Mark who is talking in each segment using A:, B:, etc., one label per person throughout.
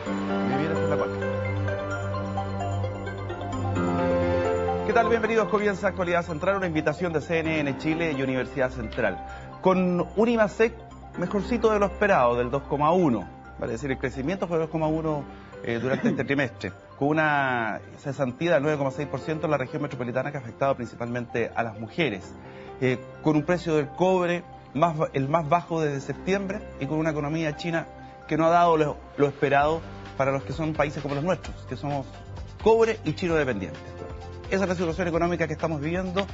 A: Vivir en la cuatro. ¿Qué tal? Bienvenidos. Comienza Actualidad Central, una invitación de CNN Chile y Universidad Central. Con un IMASEC mejorcito de lo esperado, del 2,1. Vale decir, el crecimiento fue de 2,1 durante este trimestre, con una cesantía del 9,6% en la región metropolitana que ha afectado principalmente a las mujeres, con un precio del cobre el más bajo desde septiembre y con una economía china que no ha dado lo esperado para los que son países como los nuestros, que somos cobre y chino dependientes. Esa es la situación económica que estamos viviendo.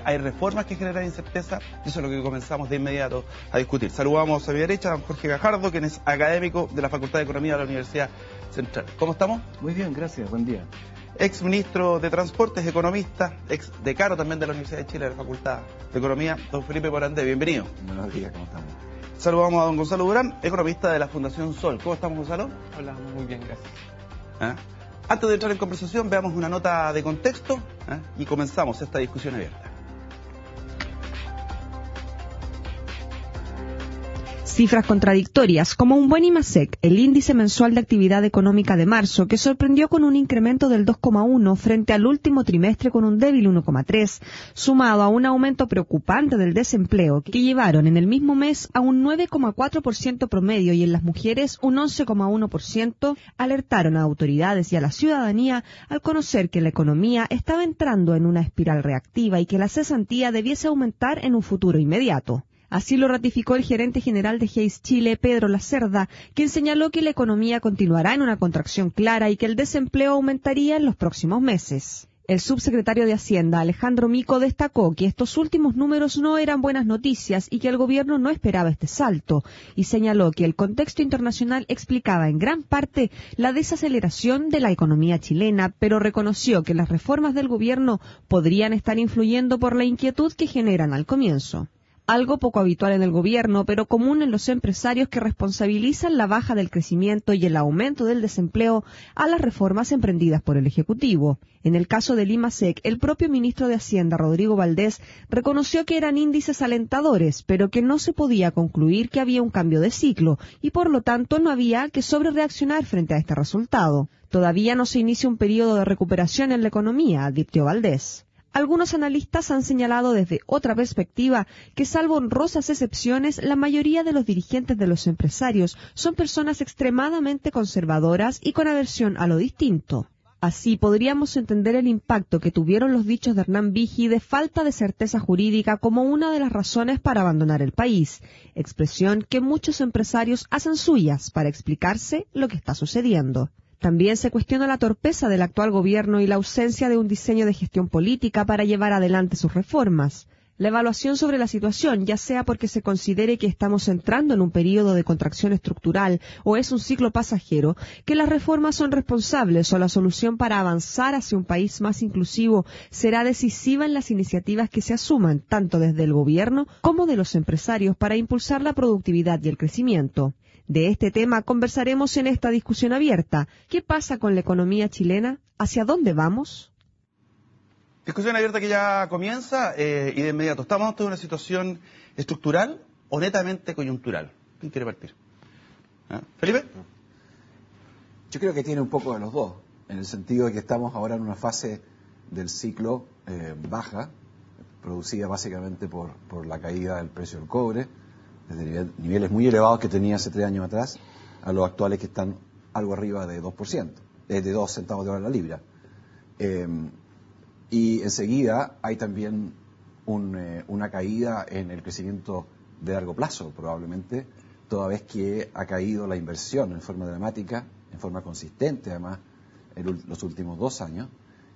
A: Hay reformas que generan incerteza y eso es lo que comenzamos de inmediato a discutir. Saludamos a mi derecha a don Jorge Gajardo, quien es académico de la Facultad de Economía de la Universidad Central. ¿Cómo estamos?
B: Muy bien, gracias. Buen día.
A: Ex ministro de Transportes, economista, ex decano también de la Universidad de Chile, de la Facultad de Economía, don Felipe Morandé. Bienvenido.
B: Buenos días, ¿cómo estamos?
A: Saludamos a don Gonzalo Durán, economista de la Fundación Sol. ¿Cómo estamos, Gonzalo?
C: Hola, muy bien, gracias.
A: Antes de entrar en conversación, veamos una nota de contexto y comenzamos esta discusión abierta.
D: Cifras contradictorias, como un buen IMASEC, el índice mensual de actividad económica de marzo, que sorprendió con un incremento del 2,1 frente al último trimestre con un débil 1,3, sumado a un aumento preocupante del desempleo, que llevaron en el mismo mes a un 9,4% promedio y en las mujeres un 11,1%, alertaron a autoridades y a la ciudadanía al conocer que la economía estaba entrando en una espiral reactiva y que la cesantía debiese aumentar en un futuro inmediato. Así lo ratificó el gerente general de Hayes Chile, Pedro Lacerda, quien señaló que la economía continuará en una contracción clara y que el desempleo aumentaría en los próximos meses. El subsecretario de Hacienda, Alejandro Mico, destacó que estos últimos números no eran buenas noticias y que el gobierno no esperaba este salto, y señaló que el contexto internacional explicaba en gran parte la desaceleración de la economía chilena, pero reconoció que las reformas del gobierno podrían estar influyendo por la inquietud que generan al comienzo. Algo poco habitual en el gobierno, pero común en los empresarios que responsabilizan la baja del crecimiento y el aumento del desempleo a las reformas emprendidas por el Ejecutivo. En el caso del IMASEC, el propio ministro de Hacienda, Rodrigo Valdés, reconoció que eran índices alentadores, pero que no se podía concluir que había un cambio de ciclo y por lo tanto no había que sobrereaccionar frente a este resultado. Todavía no se inicia un periodo de recuperación en la economía, advirtió Valdés. Algunos analistas han señalado desde otra perspectiva que, salvo honrosas excepciones, la mayoría de los dirigentes de los empresarios son personas extremadamente conservadoras y con aversión a lo distinto. Así podríamos entender el impacto que tuvieron los dichos de Hernán Vigi de falta de certeza jurídica como una de las razones para abandonar el país, expresión que muchos empresarios hacen suyas para explicarse lo que está sucediendo. También se cuestiona la torpeza del actual gobierno y la ausencia de un diseño de gestión política para llevar adelante sus reformas. La evaluación sobre la situación, ya sea porque se considere que estamos entrando en un periodo de contracción estructural o es un ciclo pasajero, que las reformas son responsables o la solución para avanzar hacia un país más inclusivo será decisiva en las iniciativas que se asuman tanto desde el gobierno como de los empresarios para impulsar la productividad y el crecimiento. De este tema conversaremos en esta discusión abierta. ¿Qué pasa con la economía chilena? ¿Hacia dónde vamos?
A: Discusión abierta que ya comienza y de inmediato. ¿Estamos ante una situación estructural o netamente coyuntural? ¿Quién quiere partir? ¿Felipe?
B: Yo creo que tiene un poco de los dos, en el sentido de que estamos ahora en una fase del ciclo baja, producida básicamente por la caída del precio del cobre, desde niveles muy elevados que tenía hace 3 años atrás, a los actuales que están algo arriba de 2%, de 2 centavos de dólar la libra. Y enseguida hay también una caída en el crecimiento de largo plazo, probablemente, toda vez que ha caído la inversión en forma dramática, en forma consistente además, en los últimos 2 años,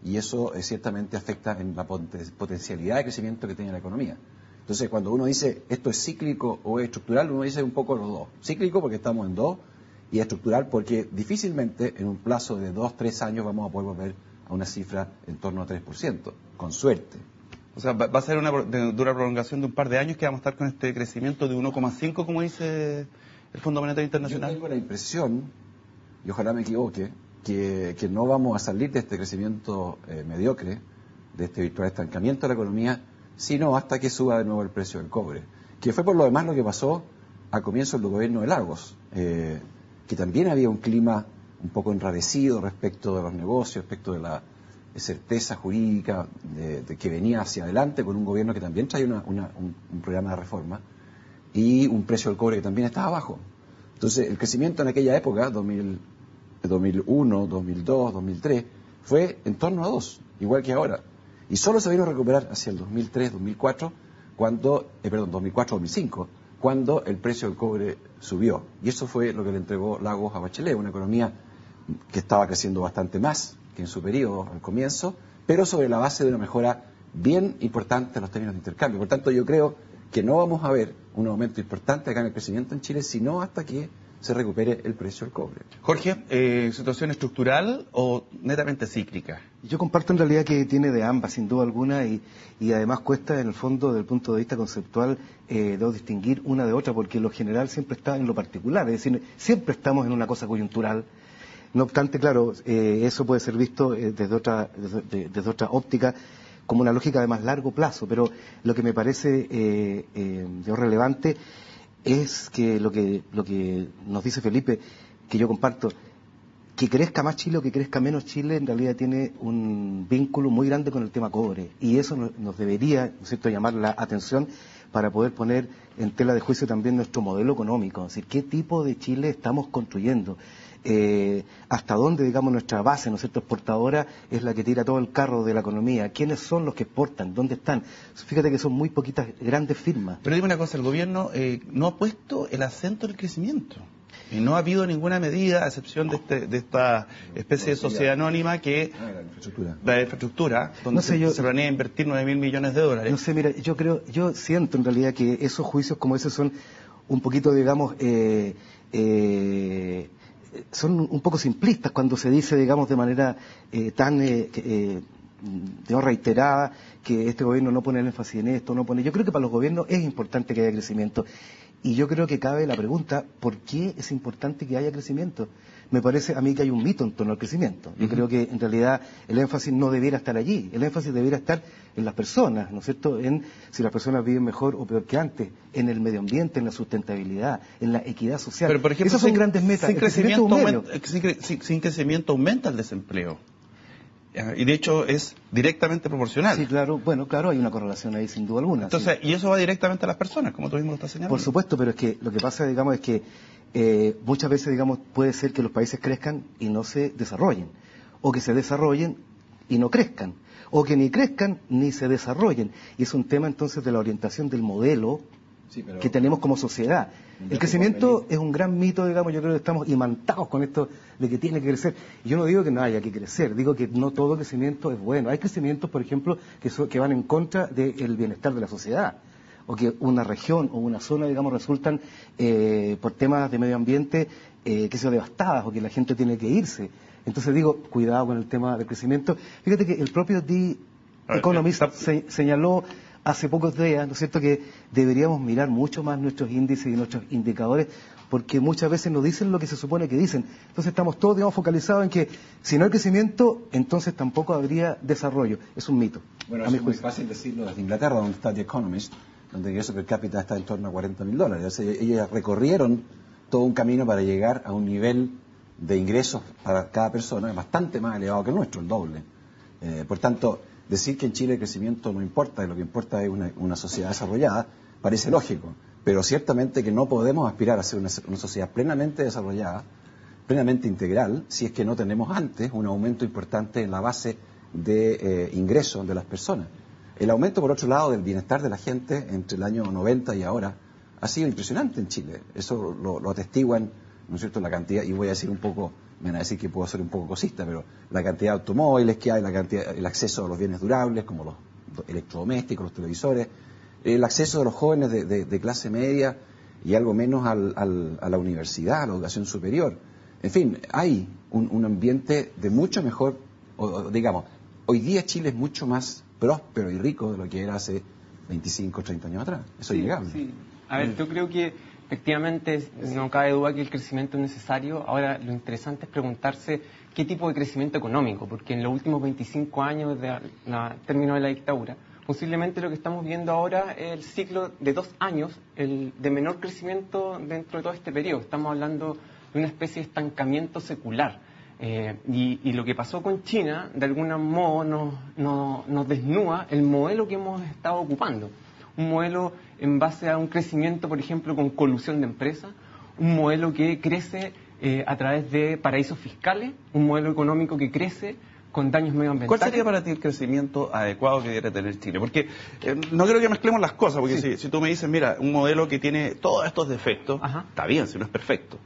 B: y eso ciertamente afecta en la potencialidad de crecimiento que tiene la economía. Entonces, cuando uno dice esto es cíclico o es estructural, uno dice un poco los dos. Cíclico porque estamos en 2 y estructural porque difícilmente en un plazo de 2-3 años vamos a poder volver a una cifra en torno a 3%, con suerte.
A: O sea, va a ser una dura prolongación de un par de años que vamos a estar con este crecimiento de 1,5, como dice el Fondo Monetario Internacional.
B: Yo tengo la impresión, y ojalá me equivoque, que no vamos a salir de este crecimiento mediocre, de este virtual estancamiento de la economía, sino hasta que suba de nuevo el precio del cobre, que fue por lo demás lo que pasó a comienzos del gobierno de Lagos, que también había un clima un poco enrarecido respecto de los negocios, respecto de la certeza jurídica de que venía hacia adelante con un gobierno que también trae un programa de reforma y un precio del cobre que también estaba bajo. Entonces, el crecimiento en aquella época, 2001, 2002, 2003, fue en torno a 2, igual que ahora. Y solo se vino a recuperar hacia el 2003, 2004, 2004-2005, cuando el precio del cobre subió. Y eso fue lo que le entregó Lagos a Bachelet, una economía que estaba creciendo bastante más que en su periodo al comienzo, pero sobre la base de una mejora bien importante en los términos de intercambio. Por tanto, yo creo que no vamos a ver un aumento importante acá en el crecimiento en Chile, sino hasta que se recupere el precio del cobre.
A: Jorge, ¿situación estructural o netamente cíclica?
C: Yo comparto en realidad que tiene de ambas, sin duda alguna, y además cuesta, en el fondo, desde el punto de vista conceptual, debo distinguir una de otra, porque lo general siempre está en lo particular, es decir, siempre estamos en una cosa coyuntural. No obstante, claro, eso puede ser visto desde otra óptica, como una lógica de más largo plazo, pero lo que me parece relevante es que lo que nos dice Felipe, que yo comparto, que crezca más Chile o que crezca menos Chile, en realidad tiene un vínculo muy grande con el tema cobre, y eso nos debería, ¿no es cierto?, llamar la atención para poder poner en tela de juicio también nuestro modelo económico, es decir, qué tipo de Chile estamos construyendo. Hasta dónde, digamos, nuestra base, ¿no es cierto?, exportadora es la que tira todo el carro de la economía. ¿Quiénes son los que exportan? ¿Dónde están? Fíjate que son muy poquitas grandes firmas.
A: Pero dime una cosa, el gobierno no ha puesto el acento en el crecimiento. Y no ha habido ninguna medida, a excepción de esta especie de sociedad anónima que... La infraestructura, donde
C: no sé,
A: se planea invertir 9.000 millones de dólares.
C: No sé, mira, yo siento en realidad que esos juicios como esos son un poquito, digamos... son un poco simplistas cuando se dice, digamos, de manera tan reiterada que este gobierno no pone el énfasis en esto, no pone... Yo creo que para los gobiernos es importante que haya crecimiento, y yo creo que cabe la pregunta, ¿por qué es importante que haya crecimiento? Me parece a mí que hay un mito en torno al crecimiento. Yo creo que en realidad el énfasis no debiera estar allí, el énfasis debiera estar en las personas, ¿no es cierto?, en si las personas viven mejor o peor que antes, en el medio ambiente, en la sustentabilidad, en la equidad social.
A: Pero, por ejemplo,
C: esas son grandes metas.
A: Sin crecimiento aumenta el desempleo. Y de hecho es directamente proporcional.
C: Sí, claro, bueno, claro, hay una correlación ahí sin duda alguna.
A: Entonces,
C: sí.
A: Y eso va directamente a las personas, como tú mismo lo estás señalando.
C: Por supuesto, pero es que lo que pasa, digamos, es que muchas veces, digamos, puede ser que los países crezcan y no se desarrollen, o que se desarrollen y no crezcan, o que ni crezcan ni se desarrollen. Y es un tema entonces de la orientación del modelo que tenemos como sociedad. El crecimiento es un gran mito, digamos, yo creo que estamos imantados con esto de que tiene que crecer. Y yo no digo que no haya que crecer, digo que no todo crecimiento es bueno. Hay crecimientos, por ejemplo, que van en contra del bienestar de la sociedad, o que una región o una zona, digamos, resultan por temas de medio ambiente que sean devastadas, o que la gente tiene que irse. Entonces digo, cuidado con el tema del crecimiento. Fíjate que el propio The Economist señaló hace pocos días, ¿no es cierto?, que deberíamos mirar mucho más nuestros índices y nuestros indicadores, porque muchas veces no dicen lo que se supone que dicen. Entonces estamos todos, digamos, focalizados en que si no hay crecimiento, entonces tampoco habría desarrollo. Es un mito.
B: Bueno, es muy fácil decirlo desde Inglaterra, donde está The Economist, donde el ingreso per cápita está en torno a $40.000. O sea, ellos recorrieron todo un camino para llegar a un nivel de ingresos para cada persona bastante más elevado que el nuestro, el doble. Por tanto, decir que en Chile el crecimiento no importa y lo que importa es una sociedad desarrollada parece lógico, pero ciertamente que no podemos aspirar a ser una sociedad plenamente desarrollada, plenamente integral, si es que no tenemos antes un aumento importante en la base de ingresos de las personas. El aumento, por otro lado, del bienestar de la gente entre el año 90 y ahora ha sido impresionante en Chile. Eso lo atestiguan, ¿no es cierto?, la cantidad, y voy a decir un poco, me van a decir que puedo ser un poco cosista, pero la cantidad de automóviles que hay, el acceso a los bienes durables, como los electrodomésticos, los televisores, el acceso de los jóvenes de clase media y algo menos a la universidad, a la educación superior. En fin, hay un ambiente de mucho mejor, digamos, hoy día Chile es mucho más próspero y rico de lo que era hace 25 o 30 años atrás. Eso es innegable.
E: Sí. A ver, yo creo que efectivamente no cabe duda que el crecimiento es necesario. Ahora, lo interesante es preguntarse qué tipo de crecimiento económico, porque en los últimos 25 años de término de la dictadura, posiblemente lo que estamos viendo ahora es el ciclo de 2 años, el de menor crecimiento dentro de todo este periodo. Estamos hablando de una especie de estancamiento secular. Y lo que pasó con China, de algún modo, nos desnuda el modelo que hemos estado ocupando. Un modelo en base a un crecimiento, por ejemplo, con colusión de empresas, un modelo que crece a través de paraísos fiscales, un modelo económico que crece con daños medioambientales.
A: ¿Cuál sería para ti el crecimiento adecuado que debería tener Chile? Porque no creo que mezclemos las cosas, porque si tú me dices, mira, un modelo que tiene todos estos defectos, está bien, si no es perfecto.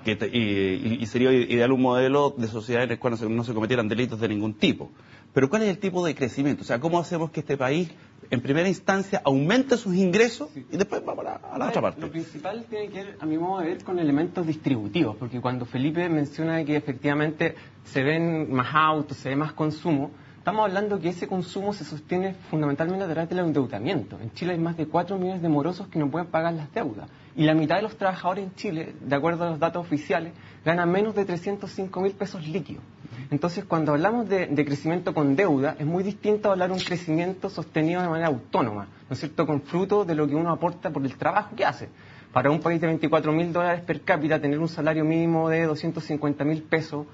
A: Y sería ideal un modelo de sociedad en el cual no se cometieran delitos de ningún tipo. Pero ¿cuál es el tipo de crecimiento? O sea, ¿cómo hacemos que este país, en primera instancia, aumente sus ingresos y después vamos a la otra parte?
E: Lo principal tiene que ver, a mi modo de ver, con elementos distributivos, porque cuando Felipe menciona que efectivamente se ven más autos, se ve más consumo, estamos hablando que ese consumo se sostiene fundamentalmente a través del endeudamiento. En Chile hay más de 4 millones de morosos que no pueden pagar las deudas. Y la mitad de los trabajadores en Chile, de acuerdo a los datos oficiales, ganan menos de 305.000 pesos líquidos. Entonces, cuando hablamos de crecimiento con deuda, es muy distinto a hablar de un crecimiento sostenido de manera autónoma, ¿no es cierto?, con fruto de lo que uno aporta por el trabajo que hace. Para un país de $24.000 per cápita, tener un salario mínimo de 250.000 pesos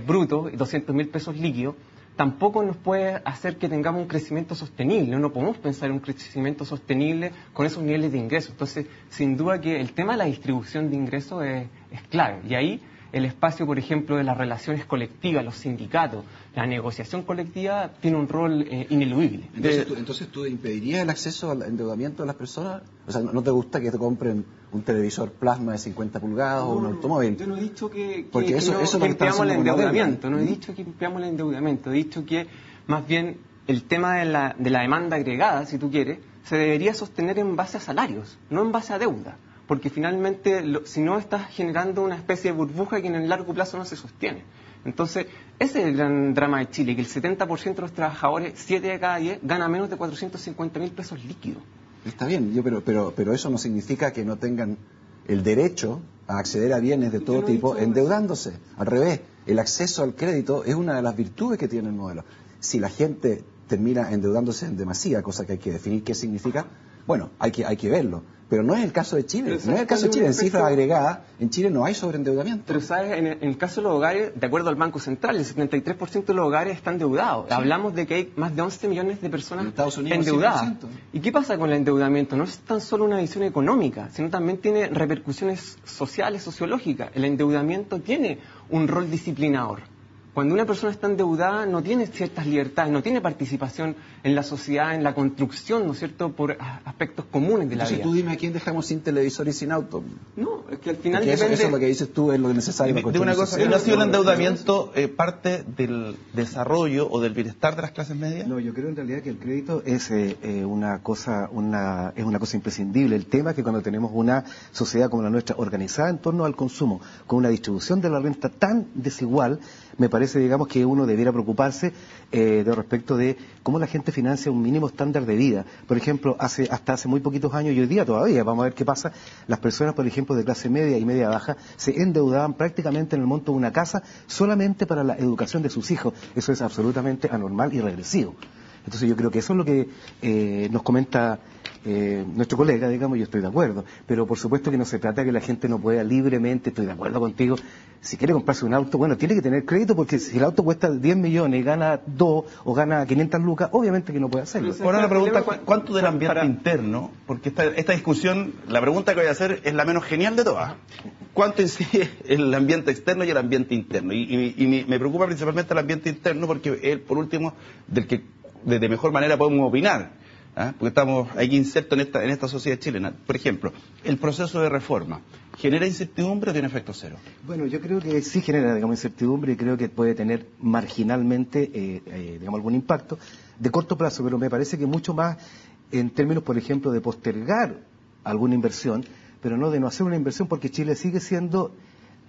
E: brutos y 200.000 pesos líquidos, tampoco nos puede hacer que tengamos un crecimiento sostenible. No podemos pensar en un crecimiento sostenible con esos niveles de ingresos. Entonces, sin duda que el tema de la distribución de ingresos es clave. Y ahí el espacio, por ejemplo, de las relaciones colectivas, los sindicatos, la negociación colectiva tiene un rol ineludible.
B: Entonces, ¿tú impedirías el acceso al endeudamiento de las personas? O sea, ¿no te gusta que te compren un televisor plasma de 50 pulgadas o un automóvil?
E: Yo no he dicho que
B: impiamos
E: el endeudamiento, no he dicho que impiamos el endeudamiento, he dicho que más bien el tema de la demanda agregada, si tú quieres, se debería sostener en base a salarios, no en base a deuda. Porque finalmente, si no, estás generando una especie de burbuja que en el largo plazo no se sostiene. Entonces, ese es el gran drama de Chile, que el 70% de los trabajadores, 7 de cada 10, gana menos de 450.000 pesos líquidos.
B: Está bien, pero eso no significa que no tengan el derecho a acceder a bienes de todo tipo endeudándose. Al revés, el acceso al crédito es una de las virtudes que tiene el modelo. Si la gente termina endeudándose en demasía, cosa que hay que definir qué significa, bueno, hay que verlo. Pero no es el caso de Chile. No es el caso de Chile. En cifras agregadas, en Chile no hay sobreendeudamiento.
E: Pero, ¿sabes? En el caso de los hogares, de acuerdo al Banco Central, el 73% de los hogares están endeudados. Sí. Hablamos de que hay más de 11 millones de personas endeudadas. 100%. ¿Y qué pasa con el endeudamiento? No es tan solo una visión económica, sino también tiene repercusiones sociales, sociológicas. El endeudamiento tiene un rol disciplinador. Cuando una persona está endeudada no tiene ciertas libertades, no tiene participación en la sociedad, en la construcción, ¿no es cierto?, por aspectos comunes de la vida.
B: Entonces tú dime a quién dejamos sin televisor y sin auto.
E: No, es que al final
B: depende... Eso es lo que dices tú, es lo necesario para construir
A: una cosa, ¿no ha sido el endeudamiento parte del desarrollo o del bienestar de las clases medias?
C: No, yo creo en realidad que el crédito es una cosa imprescindible. El tema es que cuando tenemos una sociedad como la nuestra organizada en torno al consumo, con una distribución de la renta tan desigual, me parece, digamos, que uno debiera preocuparse respecto de cómo la gente financia un mínimo estándar de vida. Por ejemplo, hasta hace muy poquitos años y hoy día todavía, vamos a ver qué pasa, las personas, por ejemplo, de clase media y media baja, se endeudaban prácticamente en el monto de una casa solamente para la educación de sus hijos. Eso es absolutamente anormal y regresivo. Entonces yo creo que eso es lo que nos comenta nuestro colega, digamos, yo estoy de acuerdo, pero por supuesto que no se trata de que la gente no pueda libremente, estoy de acuerdo contigo, si quiere comprarse un auto, bueno, tiene que tener crédito, porque si el auto cuesta 10 millones y gana 2 o gana 500 lucas, obviamente que no puede hacerlo.
A: Ahora la pregunta, ¿cuánto del ambiente interno? Porque esta discusión, la pregunta que voy a hacer es la menos genial de todas. ¿Cuánto incide el ambiente externo y el ambiente interno? Y me preocupa principalmente el ambiente interno, porque es, por último, del que de mejor manera podemos opinar, porque estamos aquí insertos en esta sociedad chilena. Por ejemplo, el proceso de reforma, ¿genera incertidumbre o tiene efecto cero?
C: Bueno, yo creo que sí genera, digamos, incertidumbre, y creo que puede tener marginalmente, digamos, algún impacto de corto plazo, pero me parece que mucho más en términos, por ejemplo, de postergar alguna inversión, pero no de no hacer una inversión, porque Chile sigue siendo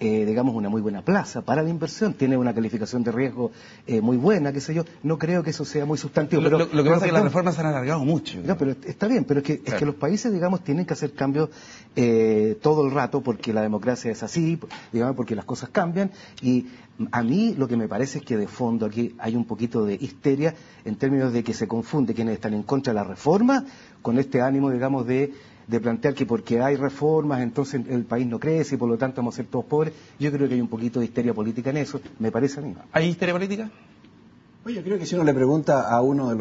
C: digamos, una muy buena plaza para la inversión, tiene una calificación de riesgo muy buena, qué sé yo, no creo que eso sea muy sustantivo.
A: Lo que pasa es que las reformas se han alargado mucho.
C: No, pero está bien, pero es que los países, digamos, tienen que hacer cambios todo el rato, porque la democracia es así, digamos, porque las cosas cambian, y a mí lo que me parece es que de fondo aquí hay un poquito de histeria en términos de que se confunde quienes están en contra de la reforma con este ánimo, digamos, de de plantear que porque hay reformas entonces el país no crece y por lo tanto vamos a ser todos pobres, yo creo que hay un poquito de histeria política en eso, me parece a mí.
A: ¿Hay histeria política?
B: Oye, yo creo que si uno le pregunta a uno de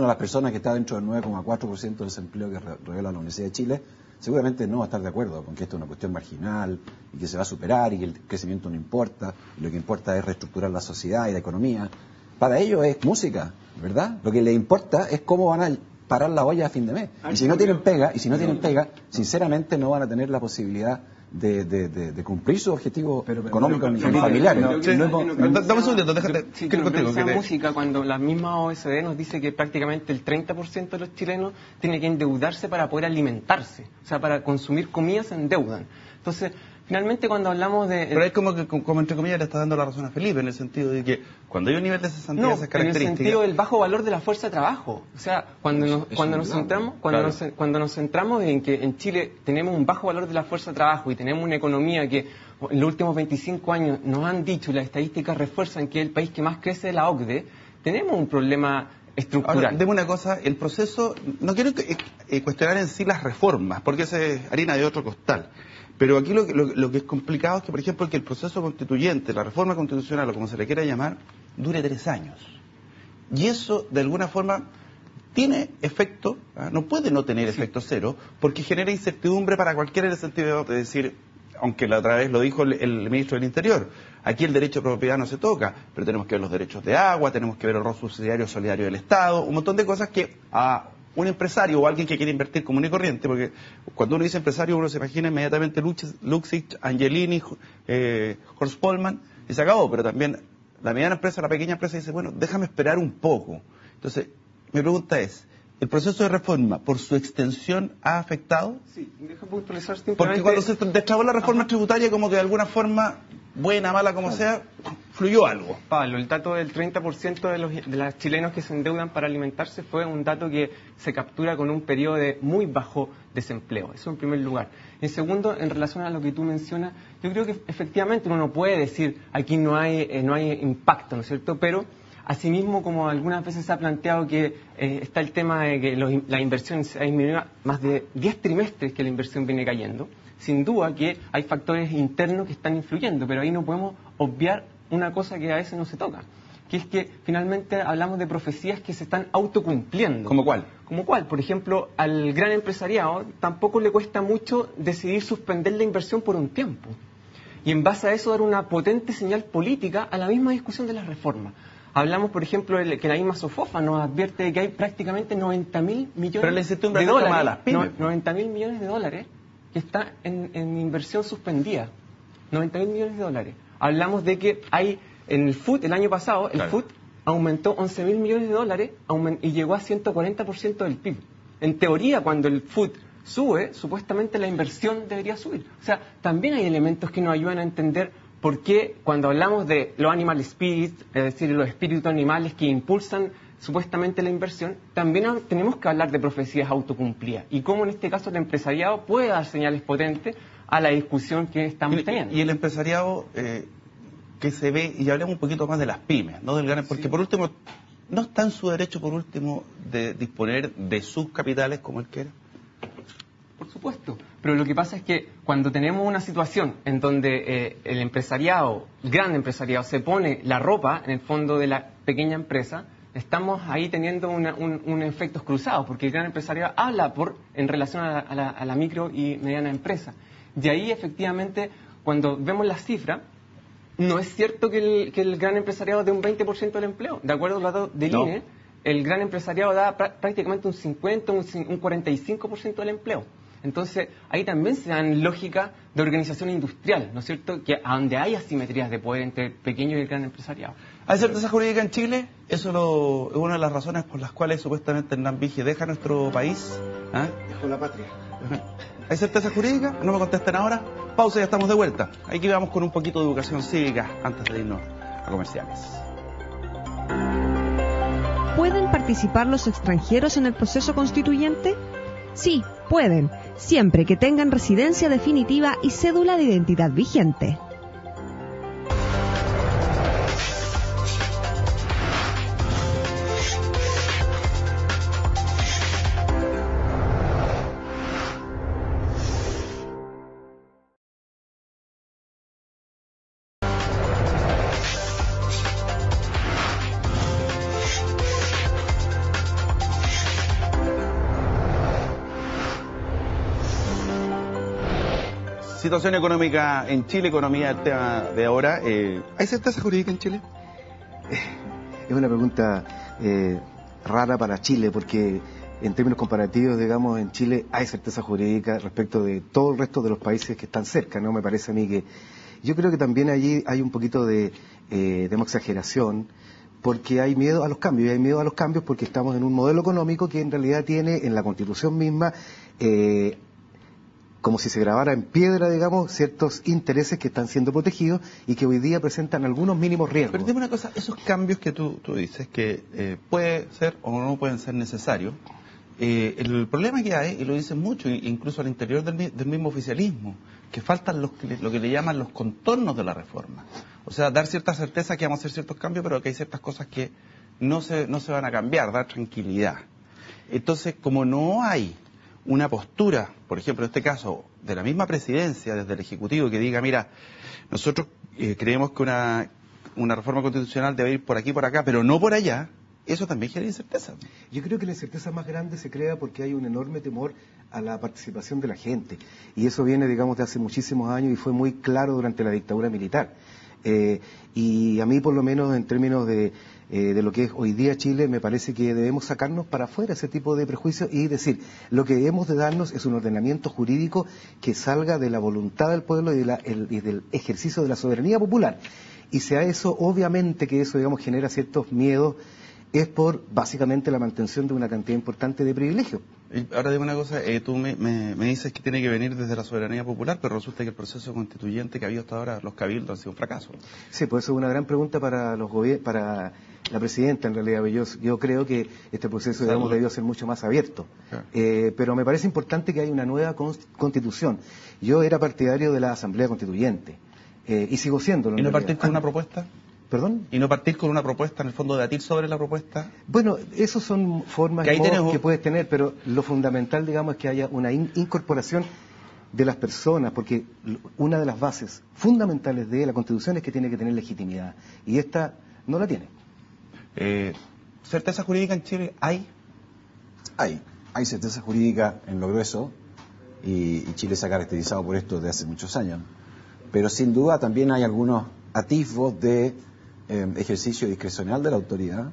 B: las personas que está dentro del 9,4% de desempleo que revela la Universidad de Chile, seguramente no va a estar de acuerdo con que esto es una cuestión marginal y que se va a superar y que el crecimiento no importa y lo que importa es reestructurar la sociedad y la economía. Para ellos es música, ¿verdad? Lo que les importa es cómo van a parar la olla a fin de mes. Y si no tienen pega, sinceramente no van a tener la posibilidad de cumplir sus objetivos económicos y familiares.
A: Dame un segundito, déjate.
E: Sí, música, cuando la misma OSD nos dice que prácticamente el 30% de los chilenos tiene que endeudarse para poder alimentarse, o sea, para consumir comida se endeudan. Entonces, finalmente cuando hablamos de...
A: Pero es como entre comillas le está dando la razón a Felipe, en el sentido de que cuando hay un nivel de cesantía de esas características...
E: en el sentido del bajo valor de la fuerza de trabajo. O sea, cuando nos centramos en que en Chile tenemos un bajo valor de la fuerza de trabajo y tenemos una economía que en los últimos 25 años nos han dicho, las estadísticas refuerzan que es el país que más crece de la OCDE, tenemos un problema estructural.
A: Ahora, deme una cosa, el proceso... No quiero cuestionar en sí las reformas, porque esa es harina de otro costal. Pero aquí lo que es complicado es que, por ejemplo, que el proceso constituyente, la reforma constitucional, o como se le quiera llamar, dure 3 años. Y eso, de alguna forma, tiene efecto, no puede no tener efecto cero, porque genera incertidumbre para cualquiera en el sentido de decir, aunque la otra vez lo dijo el ministro del Interior, aquí el derecho de propiedad no se toca, pero tenemos que ver los derechos de agua, tenemos que ver el rol subsidiario solidario del Estado, un montón de cosas que un empresario o alguien que quiere invertir común y corriente, porque cuando uno dice empresario uno se imagina inmediatamente Luxich, Angelini, Horst Polman, y se acabó, pero también la mediana empresa, la pequeña empresa dice, bueno, déjame esperar un poco. Entonces, mi pregunta es, ¿el proceso de reforma, por su extensión, ha afectado?
E: Sí, déjame puntualizar simplemente...
A: Porque cuando se destrabó la reforma tributaria, como que de alguna forma, buena, mala, como sea, fluyó algo.
E: Pablo, el dato del 30% de los chilenos que se endeudan para alimentarse fue un dato que se captura con un periodo de muy bajo desempleo. Eso en primer lugar. En segundo, en relación a lo que tú mencionas, yo creo que efectivamente uno no puede decir aquí no hay impacto, ¿no es cierto? Pero asimismo, como algunas veces se ha planteado que está el tema de que la inversión se ha disminuido más de 10 trimestres que la inversión viene cayendo, sin duda que hay factores internos que están influyendo, pero ahí no podemos obviar una cosa que a veces no se toca, que es que finalmente hablamos de profecías que se están autocumpliendo.
A: ¿Cómo cuál?
E: Como cuál, por ejemplo, al gran empresariado tampoco le cuesta mucho decidir suspender la inversión por un tiempo. Y en base a eso dar una potente señal política a la misma discusión de las reformas. Hablamos, por ejemplo, que la misma Sofofa nos advierte de que hay prácticamente 90.000 millones de dólares. 90.000 millones de dólares que está en inversión suspendida. 90.000 millones de dólares. Hablamos de que hay en el FUT, el año pasado, el FUT aumentó 11.000 millones de dólares y llegó a 140% del PIB. En teoría, cuando el FUT sube, supuestamente la inversión debería subir. O sea, también hay elementos que nos ayudan a entender por qué cuando hablamos de los animal spirits, es decir, los espíritus animales que impulsan supuestamente la inversión, también tenemos que hablar de profecías autocumplidas y cómo en este caso el empresariado puede dar señales potentes a la discusión que estamos teniendo.
A: Y el empresariado que se ve, y hablemos un poquito más de las pymes, ¿no? Porque por último, ¿no está en su derecho por último de disponer de sus capitales como él quiera?
E: Por supuesto, pero lo que pasa es que cuando tenemos una situación en donde el empresariado, el gran empresariado, se pone la ropa en el fondo de la pequeña empresa, estamos ahí teniendo un efectos cruzados, porque el gran empresariado habla en relación a la micro y mediana empresa. Y ahí efectivamente, cuando vemos las cifras, no es cierto que el gran empresariado dé un 20% del empleo. De acuerdo a los datos del INE, el gran empresariado da prácticamente un 50, un 45% del empleo. Entonces, ahí también se dan lógicas de organización industrial, ¿no es cierto?, que a donde hay asimetrías de poder entre el pequeño y el gran empresariado.
A: ¿Hay certeza jurídica en Chile? Eso es una de las razones por las cuales supuestamente Hernán Vige deja nuestro país.
C: Dejó la patria.
A: ¿Hay certeza jurídica? No me contesten ahora. Pausa y ya estamos de vuelta. Aquí vamos con un poquito de educación cívica antes de irnos a comerciales.
D: ¿Pueden participar los extranjeros en el proceso constituyente? Sí, pueden, siempre que tengan residencia definitiva y cédula de identidad vigente.
A: Situación económica en Chile, economía, el tema de ahora. ¿Hay certeza jurídica en Chile?
C: Es una pregunta rara para Chile, porque en términos comparativos, digamos, en Chile hay certeza jurídica respecto de todo el resto de los países que están cerca, ¿no? Me parece a mí que... Yo creo que también allí hay un poquito de exageración, porque hay miedo a los cambios, y hay miedo a los cambios porque estamos en un modelo económico que en realidad tiene en la Constitución misma, como si se grabara en piedra, digamos, ciertos intereses que están siendo protegidos y que hoy día presentan algunos mínimos riesgos.
A: Pero dime una cosa, esos cambios que tú dices que puede ser o no pueden ser necesarios, el problema que hay, y lo dicen mucho, incluso al interior del mismo oficialismo, que faltan lo que le llaman los contornos de la reforma. O sea, dar cierta certeza que vamos a hacer ciertos cambios, pero que hay ciertas cosas que no se van a cambiar, dar tranquilidad. Entonces, como no hay una postura, por ejemplo, en este caso, de la misma presidencia, desde el Ejecutivo, que diga, mira, nosotros creemos que una reforma constitucional debe ir por aquí, por acá, pero no por allá, eso también genera incerteza.
C: Yo creo que la incerteza más grande se crea porque hay un enorme temor a la participación de la gente. Y eso viene, digamos, de hace muchísimos años y fue muy claro durante la dictadura militar. Y a mí, por lo menos, en términos de lo que es hoy día Chile, me parece que debemos sacarnos para afuera ese tipo de prejuicios y decir, lo que debemos de darnos es un ordenamiento jurídico que salga de la voluntad del pueblo y del ejercicio de la soberanía popular. Y sea eso, obviamente que eso, digamos, genera ciertos miedos, es por, básicamente, la mantención de una cantidad importante de privilegios.
A: Ahora dime una cosa, tú me dices que tiene que venir desde la soberanía popular, pero resulta que el proceso constituyente que ha habido hasta ahora, los cabildos, han sido un fracaso.
C: Sí, pues eso es una gran pregunta para para la presidenta, en realidad. Yo creo que este proceso, digamos, debió ser mucho más abierto. Pero me parece importante que haya una nueva constitución. Yo era partidario de la Asamblea Constituyente, y sigo siéndolo.
A: ¿Y no partir con una propuesta?
C: ¿Perdón?
A: ¿Y no partir con una propuesta, en el fondo, debatir sobre la propuesta?
C: Bueno, esas son formas que puedes tener, pero lo fundamental, digamos, es que haya una incorporación de las personas, porque una de las bases fundamentales de la Constitución es que tiene que tener legitimidad, y esta no la tiene.
A: ¿Certeza jurídica en Chile hay?
B: Hay certeza jurídica en lo grueso, y Chile se ha caracterizado por esto desde hace muchos años. Pero sin duda también hay algunos atisbos de ejercicio discrecional de la autoridad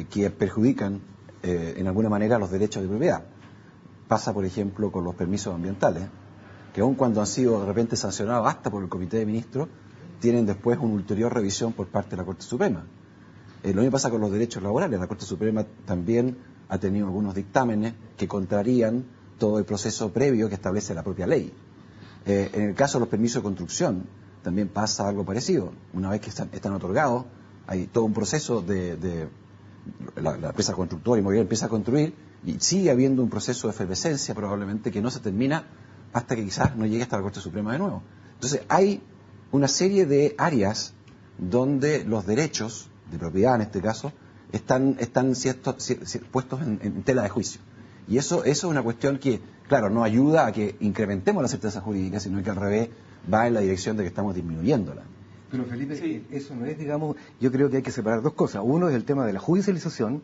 B: que perjudican en alguna manera los derechos de propiedad. Pasa, por ejemplo, con los permisos ambientales, que aun cuando han sido de repente sancionados hasta por el Comité de Ministros, tienen después una ulterior revisión por parte de la Corte Suprema. Lo mismo pasa con los derechos laborales. La Corte Suprema también ha tenido algunos dictámenes que contrarían todo el proceso previo que establece la propia ley. En el caso de los permisos de construcción, también pasa algo parecido. Una vez que están otorgados, hay todo un proceso la empresa constructora inmobiliaria empieza a construir y sigue habiendo un proceso de efervescencia probablemente que no se termina hasta que quizás no llegue hasta la Corte Suprema de nuevo. Entonces hay una serie de áreas donde los derechos de propiedad, en este caso, están puestos en tela de juicio. Y eso es una cuestión que, claro, no ayuda a que incrementemos la certeza jurídica, sino que al revés va en la dirección de que estamos disminuyéndola.
C: Pero Felipe, sí, eso no es, digamos, yo creo que hay que separar dos cosas. Uno es el tema de la judicialización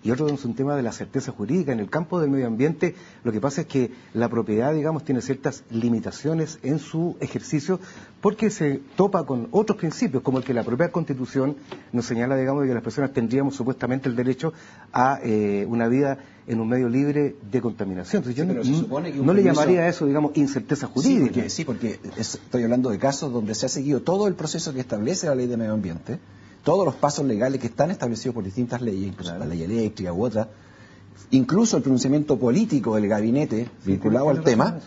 C: y otro es un tema de la certeza jurídica. En el campo del medio ambiente, lo que pasa es que la propiedad, digamos, tiene ciertas limitaciones en su ejercicio porque se topa con otros principios, como el que la propia Constitución nos señala, digamos, de que las personas tendríamos supuestamente el derecho a una vida en un medio libre de contaminación. Entonces yo no le llamaría a eso, digamos, incerteza jurídica.
B: Sí, porque estoy hablando de casos donde se ha seguido todo el proceso que establece la ley de medio ambiente, todos los pasos legales que están establecidos por distintas leyes, incluso la ley eléctrica u otra, incluso el pronunciamiento político del gabinete vinculado al tema.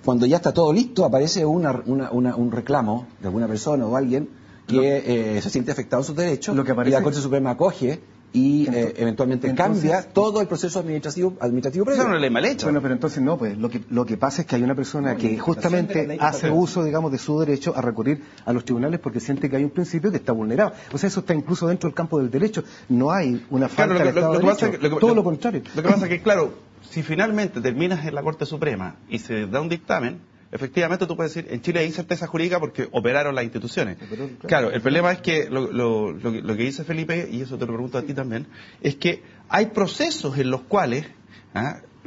B: Cuando ya está todo listo, aparece un reclamo de alguna persona o alguien que se siente afectado en sus derechos, y la Corte Suprema acoge y eventualmente cambia todo el proceso administrativo previo.
A: Eso no es ley mal hecha.
C: Bueno, pero entonces no, pues lo que pasa es que hay una persona que justamente hace uso, digamos, de su derecho a recurrir a los tribunales porque siente que hay un principio que está vulnerado. O sea, eso está incluso dentro del campo del derecho. No hay una falta de Estado de Derecho, todo lo contrario.
A: Lo que pasa es que, claro, si finalmente terminas en la Corte Suprema y se da un dictamen, efectivamente tú puedes decir, en Chile hay certeza jurídica porque operaron las instituciones. Claro, el problema es que lo que dice Felipe, y eso te lo pregunto a ti también, es que hay procesos en los cuales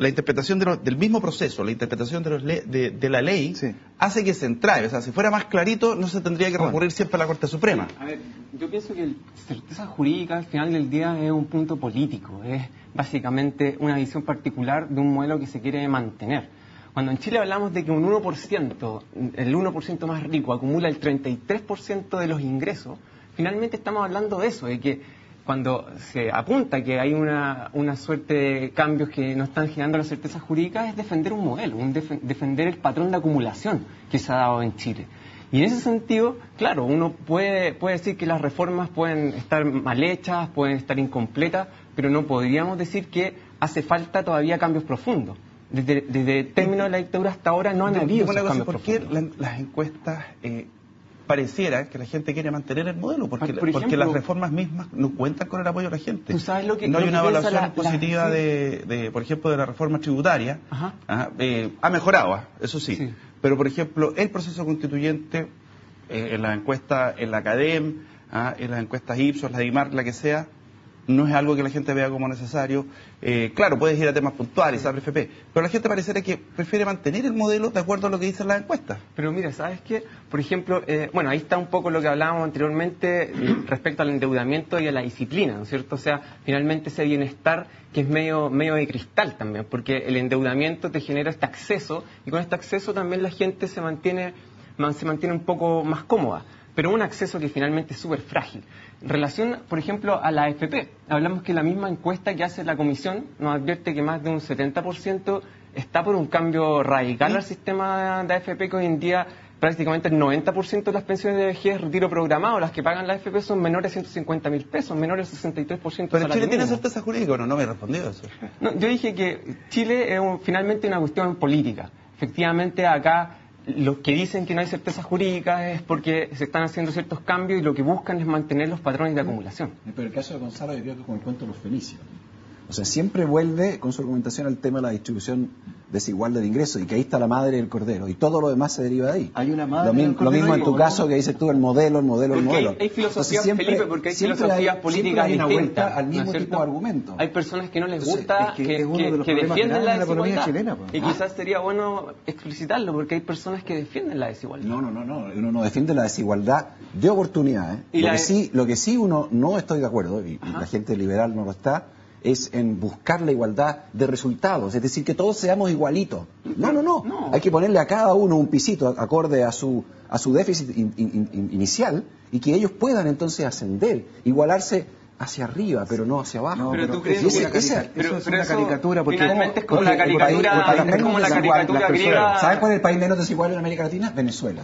A: la interpretación del mismo proceso, la interpretación de la ley,
C: Sí.
A: hace que se entrabe. O sea, si fuera más clarito, no se tendría que recurrir siempre a la Corte Suprema.
E: A ver, yo pienso que la certeza jurídica al final del día es un punto político, es básicamente una visión particular de un modelo que se quiere mantener. Cuando en Chile hablamos de que un 1%, el 1% más rico acumula el 33% de los ingresos, finalmente estamos hablando de eso, de que cuando se apunta que hay una suerte de cambios que no están generando la certeza jurídica, es defender un modelo, defender el patrón de acumulación que se ha dado en Chile. Y en ese sentido, claro, uno puede decir que las reformas pueden estar mal hechas, pueden estar incompletas, pero no podríamos decir que hace falta todavía cambios profundos. Desde el término de la dictadura hasta ahora no han habido esos cambios
A: ¿Por qué
E: profundos?
A: las encuestas pareciera que la gente quiere mantener el modelo? Porque,
E: Por ejemplo,
A: porque las reformas mismas no cuentan con el apoyo de la gente.
E: ¿Tú sabes lo que,
A: no hay una
E: piensa
A: evaluación positiva por ejemplo, de la reforma tributaria.
E: Ajá.
A: Ha mejorado, eso sí.
E: Sí.
A: Pero, por ejemplo, el proceso constituyente, en las encuestas, en la ACADEM, en las encuestas Ipsos, la DIMAR, la que sea, no es algo que la gente vea como necesario. Claro, puedes ir a temas puntuales, a FP, pero la gente pareciera que prefiere mantener el modelo de acuerdo a lo que dicen las encuestas.
E: Pero mira, ¿sabes qué? Por ejemplo, bueno, ahí está un poco lo que hablábamos anteriormente respecto al endeudamiento y a la disciplina, ¿no es cierto? O sea, finalmente ese bienestar que es medio de cristal también, porque el endeudamiento te genera este acceso y con este acceso también la gente se mantiene un poco más cómoda, pero un acceso que finalmente es súper frágil. En relación, por ejemplo, a la AFP, hablamos que la misma encuesta que hace la Comisión nos advierte que más de un 70% está por un cambio radical al sistema de AFP, que hoy en día prácticamente el 90% de las pensiones de vejez, retiro programado, las que pagan la AFP son menores de 150.000 pesos, menores del 63%.
A: ¿Pero Chile tiene certeza jurídica o no? No me respondió eso.
E: No, yo dije que Chile es finalmente una cuestión política. Efectivamente, acá los que dicen que no hay certeza jurídica es porque se están haciendo ciertos cambios y lo que buscan es mantener los patrones de acumulación.
B: Pero el caso de Gonzalo yo creo que es como el cuento de los fenicios. O sea, siempre vuelve con su argumentación al tema de la distribución desigual del ingreso y que ahí está la madre del cordero y todo lo demás se deriva de ahí.
C: Hay una madre del
B: lo
C: cordero
B: mismo en tu
C: y-
B: caso que dices tú, el modelo.
E: Porque hay filosofías, Felipe, porque hay filosofías políticas
B: hay una
E: distintas.
B: vuelta al mismo
E: ¿no es
B: tipo
E: cierto?
B: de argumento.
E: Hay personas que no les
B: Entonces,
E: gusta,
C: es que es uno de los
E: que
C: problemas
E: defienden la
C: grandes de la economía
E: desigualdad.
C: chilena, pues.
E: Y quizás sería bueno explicitarlo, porque hay personas que defienden la desigualdad.
B: No, uno no defiende la desigualdad de oportunidades.
E: Y
B: Lo que sí uno no estoy de acuerdo, y la gente liberal no lo está, es en buscar la igualdad de resultados, es decir, que todos seamos igualitos. No. Hay que ponerle a cada uno un pisito acorde a su déficit inicial y que ellos puedan entonces ascender, igualarse hacia arriba, pero no hacia abajo.
C: No,
E: Pero tú crees
B: ese-
E: que
B: esa-
C: eso es una caricatura, porque
E: finalmente es como
B: porque
E: la caricatura,
B: el país
E: es
B: menos
E: como la
B: desigual,
E: caricatura
B: las personas.
E: griega.
B: ¿Saben cuál es el país menos desigual en América Latina? Venezuela.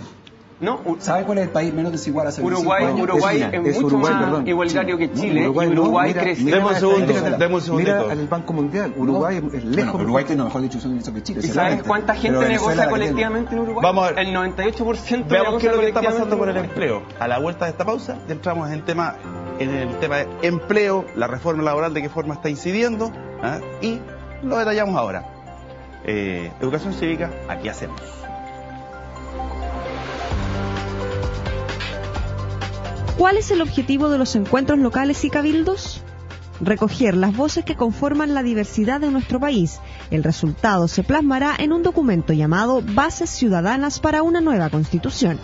E: No,
B: ¿Saben cuál es el país menos desigual hace
E: Uruguay
B: 25 años?
E: es
C: Es
E: mucho
C: Uruguay,
E: más
C: perdón.
E: igualitario que
C: No,
E: Chile, y
C: no,
E: Uruguay
C: mira,
E: creció.
A: Demos un segundo,
B: Venezuela.
A: demos un segundito.
C: Mira el Banco Mundial, Uruguay es lejos.
B: Bueno, Uruguay tiene una mejor distribución de ingresos que Chile.
E: ¿Y sabes
B: seguramente.
E: cuánta gente
B: Pero Venezuela
E: negocia
B: la que tiene.
E: colectivamente en Uruguay?
A: Vamos a ver.
E: El 98%
A: Veamos qué es lo que está
E: negocia
A: pasando con el
E: colectivamente en
A: empleo. A la vuelta de esta pausa, ya entramos en el tema de empleo, la reforma laboral, de qué forma está incidiendo, y lo detallamos ahora. Educación cívica, aquí hacemos.
D: ¿Cuál es el objetivo de los encuentros locales y cabildos? Recoger las voces que conforman la diversidad de nuestro país. El resultado se plasmará en un documento llamado Bases Ciudadanas para una nueva Constitución.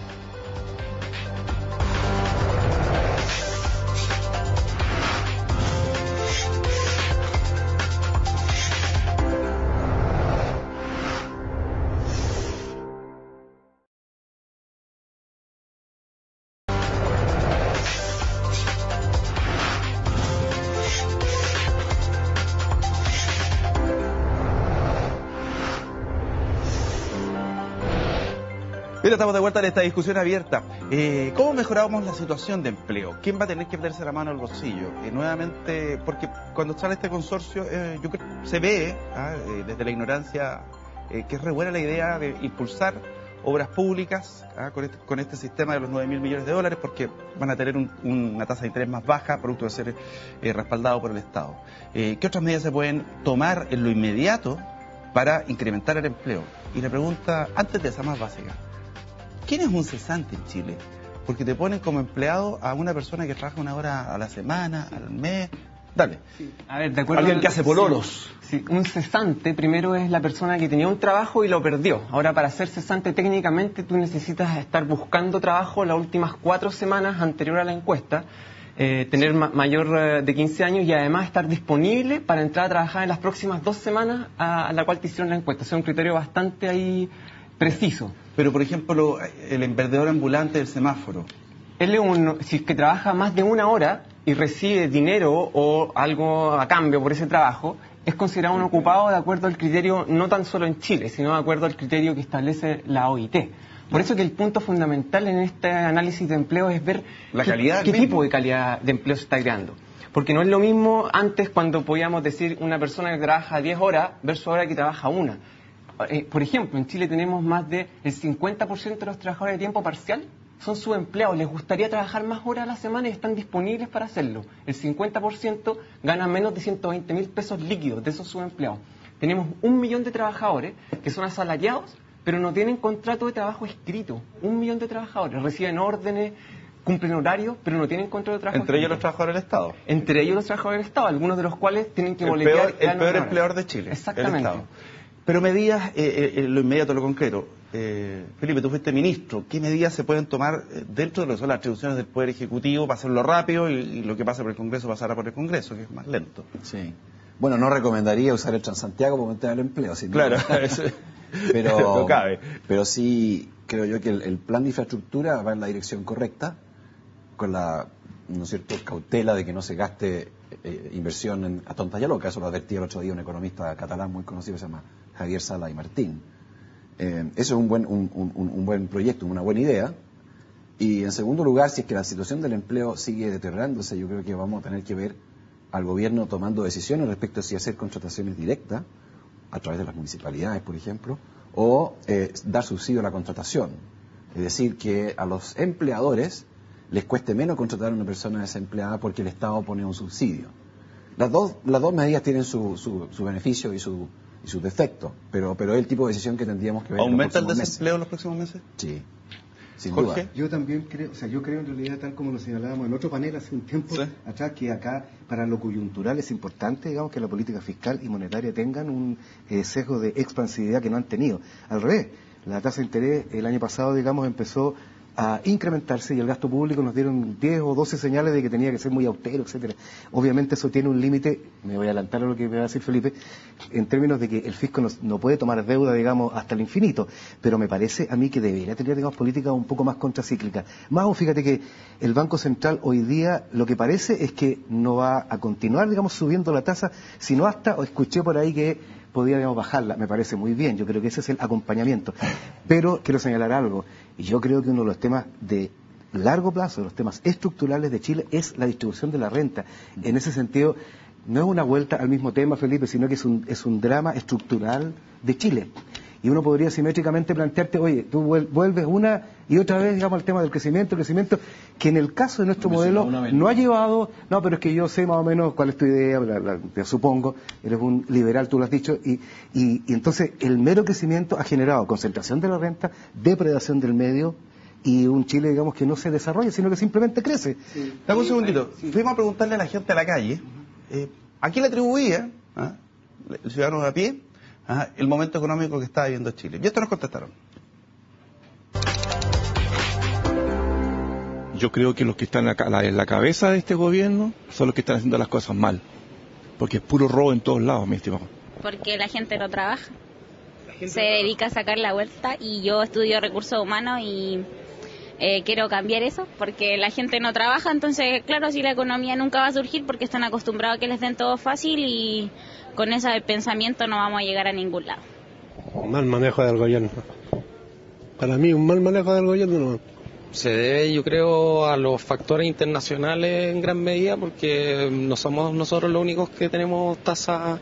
A: Bien, estamos de vuelta en esta discusión abierta. ¿Cómo mejoramos la situación de empleo? ¿Quién va a tener que meterse la mano al bolsillo? Nuevamente, porque cuando sale este consorcio, yo creo que se ve desde la ignorancia que es re buena la idea de impulsar obras públicas con este sistema de los 9.000 millones de dólares, porque van a tener una tasa de interés más baja, producto de ser respaldado por el Estado. ¿Qué otras medidas se pueden tomar en lo inmediato para incrementar el empleo? Y la pregunta, antes de esa, más básica: ¿quién es un cesante en Chile? Porque te ponen como empleado a una persona que trabaja una hora a la semana, al mes, Dale.
E: Sí. A ver, de acuerdo.
A: Alguien que hace pololos.
E: Sí, un cesante primero es la persona que tenía un trabajo y lo perdió. Ahora, para ser cesante técnicamente tú necesitas estar buscando trabajo las últimas 4 semanas anterior a la encuesta, tener mayor de 15 años y además estar disponible para entrar a trabajar en las próximas 2 semanas a la cual te hicieron la encuesta. Es un criterio bastante ahí preciso.
A: Pero, por ejemplo, el vendedor ambulante del semáforo.
E: Él si es que trabaja más de 1 hora y recibe dinero o algo a cambio por ese trabajo, es considerado un ocupado de acuerdo al criterio, no tan solo en Chile, sino de acuerdo al criterio que establece la OIT. Por eso que el punto fundamental en este análisis de empleo es ver qué tipo de calidad de empleo se está creando. Porque no es lo mismo antes cuando podíamos decir una persona que trabaja 10 horas versus ahora que trabaja 1. Por ejemplo, en Chile tenemos más del 50% de los trabajadores de tiempo parcial son subempleados, les gustaría trabajar más horas a la semana y están disponibles para hacerlo. El 50% gana menos de 120.000 pesos líquidos de esos subempleados. Tenemos 1 millón de trabajadores que son asalariados, pero no tienen contrato de trabajo escrito. 1 millón de trabajadores reciben órdenes, cumplen horarios, pero no tienen contrato de trabajo
A: Entre
E: escrito.
A: ellos los trabajadores del Estado.
E: Entre ellos los trabajadores del Estado, algunos de los cuales tienen que boletear.
A: El peor empleador de Chile.
E: Exactamente.
A: El Estado. Pero medidas, lo inmediato, lo concreto. Felipe, tú fuiste ministro. ¿Qué medidas se pueden tomar dentro de lo que son las atribuciones del Poder Ejecutivo para hacerlo rápido y lo que pasa por el Congreso pasará por el Congreso, que es más lento?
B: Sí. Bueno, no recomendaría usar el Transantiago para aumentar el empleo.
A: Claro,
B: pero
A: no cabe.
B: Pero sí creo yo que el plan de infraestructura va en la dirección correcta, con la, ¿no es cierto?, cautela de que no se gaste inversión a tonta y a loca. Eso lo advertía el otro día un economista catalán muy conocido que se llama Javier Sala y Martín. Eso es un buen proyecto, una buena idea. Y en segundo lugar, si es que la situación del empleo sigue deteriorándose, yo creo que vamos a tener que ver al gobierno tomando decisiones respecto a si hacer contrataciones directas, a través de las municipalidades, por ejemplo, o dar subsidio a la contratación. Es decir, que a los empleadores les cueste menos contratar a una persona desempleada porque el Estado pone un subsidio. Las dos medidas tienen su beneficio y sus defectos, pero es el tipo de decisión que tendríamos que ver.
A: ¿Aumenta el desempleo en los próximos meses?
B: Sí, sin
A: Jorge.
B: duda.
C: Yo también creo, yo creo en realidad, tal como lo señalábamos en otro panel hace un tiempo atrás, que acá para lo coyuntural es importante, digamos, que la política fiscal y monetaria tengan un sesgo de expansividad que no han tenido. Al revés, la tasa de interés el año pasado, digamos, empezó a incrementarse y el gasto público nos dieron 10 o 12 señales de que tenía que ser muy austero, etcétera. Obviamente eso tiene un límite, me voy a adelantar a lo que me va a decir Felipe, en términos de que el fisco no puede tomar deuda, digamos, hasta el infinito, pero me parece a mí que debería tener, digamos, políticas un poco más contracíclicas. Más aún, fíjate que el Banco Central hoy día lo que parece es que no va a continuar, digamos, subiendo la tasa, sino hasta, o escuché por ahí que podría, digamos, bajarla. Me parece muy bien, yo creo que ese es el acompañamiento. Pero quiero señalar algo, y yo creo que uno de los temas de largo plazo, de los temas estructurales de Chile, es la distribución de la renta. En ese sentido, no es una vuelta al mismo tema, Felipe, sino que es un drama estructural de Chile. Y uno podría simétricamente plantearte, oye, tú vuelves una y otra vez, digamos, al tema del crecimiento, que en el caso de nuestro modelo no ha llevado, no, pero es que yo sé más o menos cuál es tu idea, te supongo, eres un liberal, tú lo has dicho, y entonces el mero crecimiento ha generado concentración de la renta, depredación del medio, y un Chile, digamos, que no se desarrolla, sino que simplemente crece.
A: Sí. Dame un segundito. Sí. Fuimos a preguntarle a la gente a la calle, ¿a quién le atribuía, el ciudadano de a pie, el momento económico que estaba viviendo Chile? Y esto nos contestaron.
F: Yo creo que los que están en la cabeza de este gobierno son los que están haciendo las cosas mal. Porque es puro robo en todos lados, mi estimado.
G: Porque la gente no trabaja. Se dedica a sacar la vuelta y yo estudio recursos humanos y quiero cambiar eso porque la gente no trabaja, entonces claro, si la economía nunca va a surgir porque están acostumbrados a que les den todo fácil y con ese pensamiento no vamos a llegar a ningún lado.
H: Un mal manejo del gobierno. Para mí un mal manejo del gobierno no.
I: Se debe, yo creo, a los factores internacionales en gran medida porque no somos nosotros los únicos que tenemos tasas,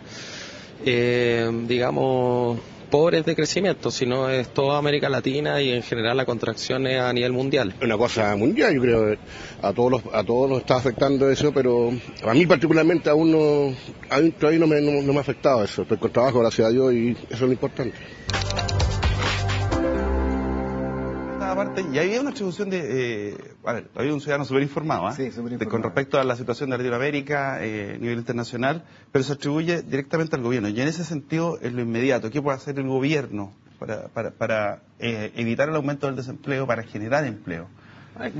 I: digamos, pobres de crecimiento, sino es toda América Latina y en general la contracción es a nivel mundial.
J: Una cosa mundial, yo creo, a todos nos está afectando eso, pero a mí particularmente todavía no me ha afectado eso. Estoy con trabajo, gracias a Dios, y eso es lo importante.
A: Esta parte importante. Y había una atribución había un ciudadano súper informado,
C: Sí, súper informado.
A: con respecto a la situación de Latinoamérica a nivel internacional, pero se atribuye directamente al gobierno. Y en ese sentido, en lo inmediato, ¿qué puede hacer el gobierno para evitar el aumento del desempleo, para generar empleo?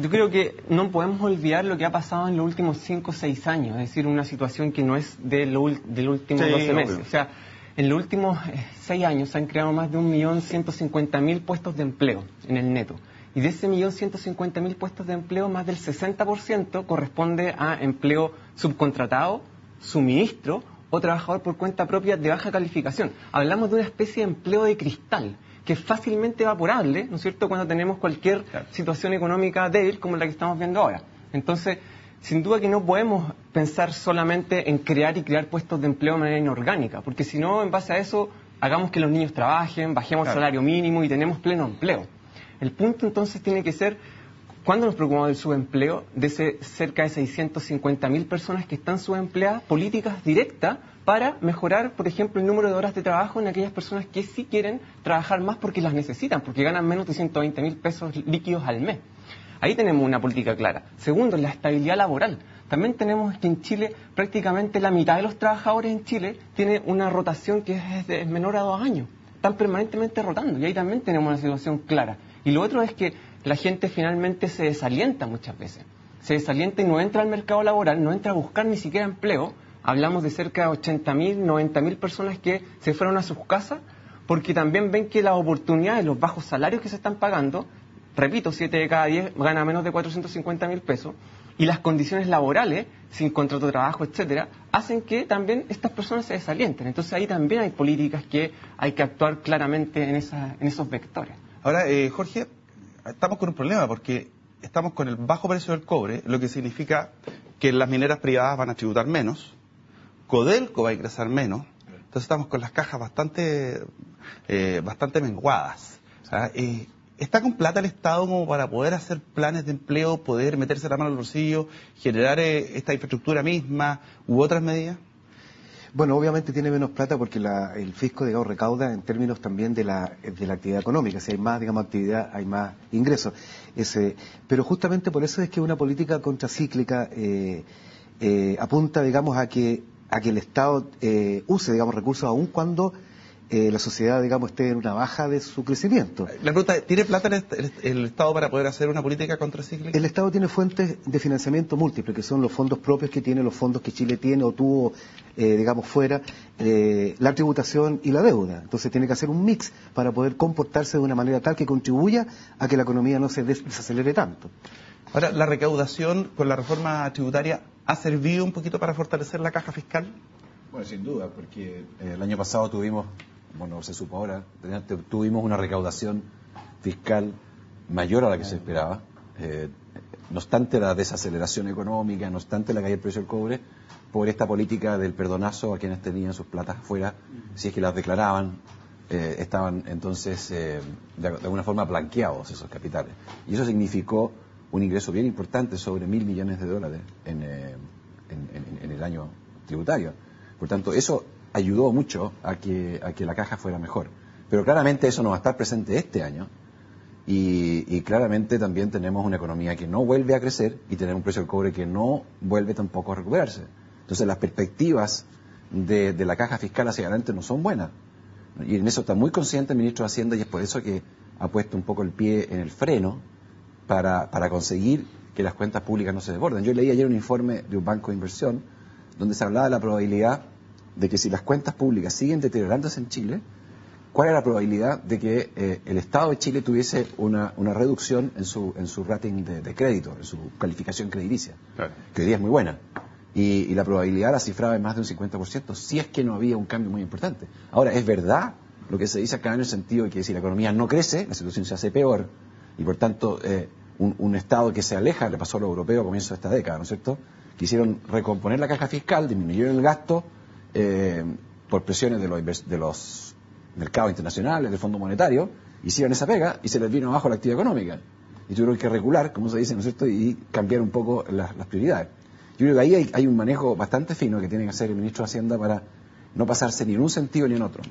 E: Yo creo que no podemos olvidar lo que ha pasado en los últimos 5 o 6 años, es decir, una situación que no es del último 12 meses.
A: Obvio.
E: O sea, en los últimos 6 años se han creado más de 1.150.000 puestos de empleo en el neto. Y de ese 1.150.000 puestos de empleo, más del 60% corresponde a empleo subcontratado, suministro o trabajador por cuenta propia de baja calificación. Hablamos de una especie de empleo de cristal, que es fácilmente evaporable, ¿no es cierto?, cuando tenemos cualquier situación económica débil como la que estamos viendo ahora. Entonces, sin duda que no podemos pensar solamente en crear puestos de empleo de manera inorgánica, porque si no, en base a eso, hagamos que los niños trabajen, bajemos el salario mínimo y tenemos pleno empleo. El punto entonces tiene que ser, ¿cuándo nos preocupamos del subempleo? De cerca de 650.000 personas que están subempleadas, políticas directas para mejorar, por ejemplo, el número de horas de trabajo en aquellas personas que sí quieren trabajar más porque las necesitan, porque ganan menos de 120.000 pesos líquidos al mes. Ahí tenemos una política clara. Segundo, la estabilidad laboral. También tenemos que en Chile prácticamente la mitad de los trabajadores en Chile tiene una rotación que es menor a 2 años. Están permanentemente rotando y ahí también tenemos una situación clara. Y lo otro es que la gente finalmente se desalienta muchas veces. Se desalienta y no entra al mercado laboral, no entra a buscar ni siquiera empleo. Hablamos de cerca de 80.000, 90.000 personas que se fueron a sus casas porque también ven que las oportunidades, los bajos salarios que se están pagando, repito, 7 de cada 10 gana menos de 450.000 pesos, y las condiciones laborales, sin contrato de trabajo, etcétera, hacen que también estas personas se desalienten. Entonces ahí también hay políticas que hay que actuar claramente en esos vectores.
A: Ahora, Jorge, estamos con un problema porque estamos con el bajo precio del cobre, lo que significa que las mineras privadas van a tributar menos, Codelco va a ingresar menos, entonces estamos con las cajas bastante menguadas. ¿Está con plata el Estado como para poder hacer planes de empleo, poder meterse la mano al bolsillo, generar esta infraestructura misma u otras medidas?
C: Bueno, obviamente tiene menos plata porque el fisco, digamos, recauda en términos también de la actividad económica. Si hay más, digamos, actividad, hay más ingresos. Pero justamente por eso es que una política contracíclica apunta, digamos, a que el Estado use, digamos, recursos aun cuando la sociedad, digamos, esté en una baja de su crecimiento.
A: La pregunta es, ¿tiene plata el Estado para poder hacer una política contracíclica?
C: El Estado tiene fuentes de financiamiento múltiples, que son los fondos propios que tiene, los fondos que Chile tiene o tuvo, digamos, fuera, la tributación y la deuda. Entonces tiene que hacer un mix para poder comportarse de una manera tal que contribuya a que la economía no se desacelere tanto.
A: Ahora, ¿la recaudación con la reforma tributaria ha servido un poquito para fortalecer la caja fiscal?
B: Bueno, sin duda, porque el año pasado tuvimos, bueno, se supo ahora, tuvimos una recaudación fiscal mayor a la que se esperaba, no obstante la desaceleración económica, no obstante la caída del precio del cobre, por esta política del perdonazo a quienes tenían sus platas afuera, si es que las declaraban, estaban entonces de alguna forma blanqueados esos capitales. Y eso significó un ingreso bien importante, sobre $1.000 millones en el año tributario. Por tanto, eso ayudó mucho a que la caja fuera mejor. Pero claramente eso no va a estar presente este año y claramente también tenemos una economía que no vuelve a crecer y tenemos un precio del cobre que no vuelve tampoco a recuperarse. Entonces las perspectivas de la caja fiscal hacia adelante no son buenas. Y en eso está muy consciente el ministro de Hacienda y es por eso que ha puesto un poco el pie en el freno para conseguir que las cuentas públicas no se desborden. Yo leí ayer un informe de un banco de inversión donde se hablaba de la probabilidad de que si las cuentas públicas siguen deteriorándose en Chile, ¿cuál es la probabilidad de que el Estado de Chile tuviese una reducción en su rating de crédito, en su calificación crediticia? Claro. Que hoy día es muy buena. Y la probabilidad la cifraba en más de un 50%, si es que no había un cambio muy importante. Ahora, es verdad lo que se dice acá en el sentido de que si la economía no crece, la situación se hace peor, y por tanto, un Estado que se aleja, le pasó a lo europeo a comienzos de esta década, ¿no es cierto?, quisieron recomponer la caja fiscal, disminuyeron el gasto por presiones de los mercados internacionales, del Fondo Monetario, hicieron esa pega y se les vino abajo la actividad económica. Y tuvieron que recular, como se dice, ¿no es cierto?, y cambiar un poco las prioridades. Yo creo que ahí hay un manejo bastante fino que tiene que hacer el ministro de Hacienda para no pasarse ni en un sentido ni en otro.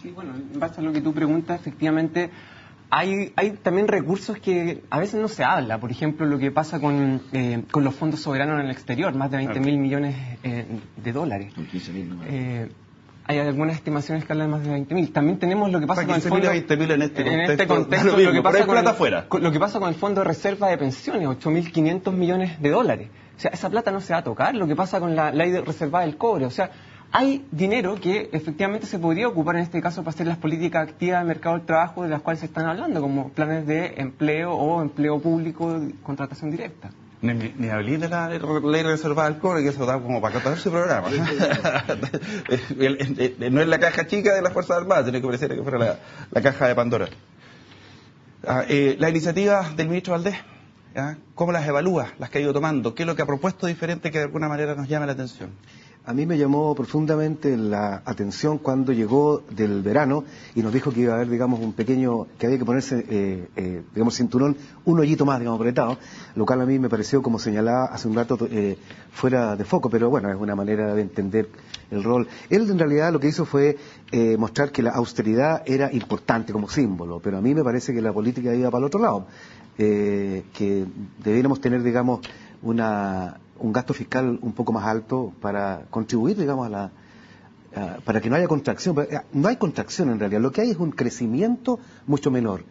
E: Sí, bueno, en base a lo que tú preguntas, efectivamente hay también recursos que a veces no se habla. Por ejemplo, lo que pasa con los fondos soberanos en el exterior, más de 20.000 millones de dólares. Hay algunas estimaciones que hablan de más de 20.000. También tenemos lo que pasa con el fondo...
A: 20.000 en este
E: contexto,
A: lo que
E: pasa con el fondo de reserva de pensiones, 8.500 millones de dólares. O sea, esa plata no se va a tocar. Lo que pasa con la ley de reserva del cobre. O sea, hay dinero que efectivamente se podría ocupar en este caso para hacer las políticas activas del mercado del trabajo de las cuales se están hablando, como planes de empleo o empleo público, contratación directa.
A: Ni hablé de la ley reservada del cobre, que eso da como para 14 programas. No es la caja chica de las Fuerzas Armadas, tiene que parecer que fuera la caja de Pandora. La iniciativa del ministro Valdés, ¿cómo las evalúa, las que ha ido tomando? ¿Qué es lo que ha propuesto diferente que de alguna manera nos llame la atención?
C: A mí me llamó profundamente la atención cuando llegó del verano y nos dijo que iba a haber, digamos, un pequeño, que había que ponerse, digamos, cinturón, un hoyito más, digamos, apretado, lo cual a mí me pareció, como señalaba hace un rato, fuera de foco, pero bueno, es una manera de entender el rol. Él en realidad lo que hizo fue mostrar que la austeridad era importante como símbolo, pero a mí me parece que la política iba para el otro lado, que debiéramos tener, digamos, un gasto fiscal un poco más alto para contribuir, digamos, para que no haya contracción. No hay contracción en realidad, lo que hay es un crecimiento mucho menor.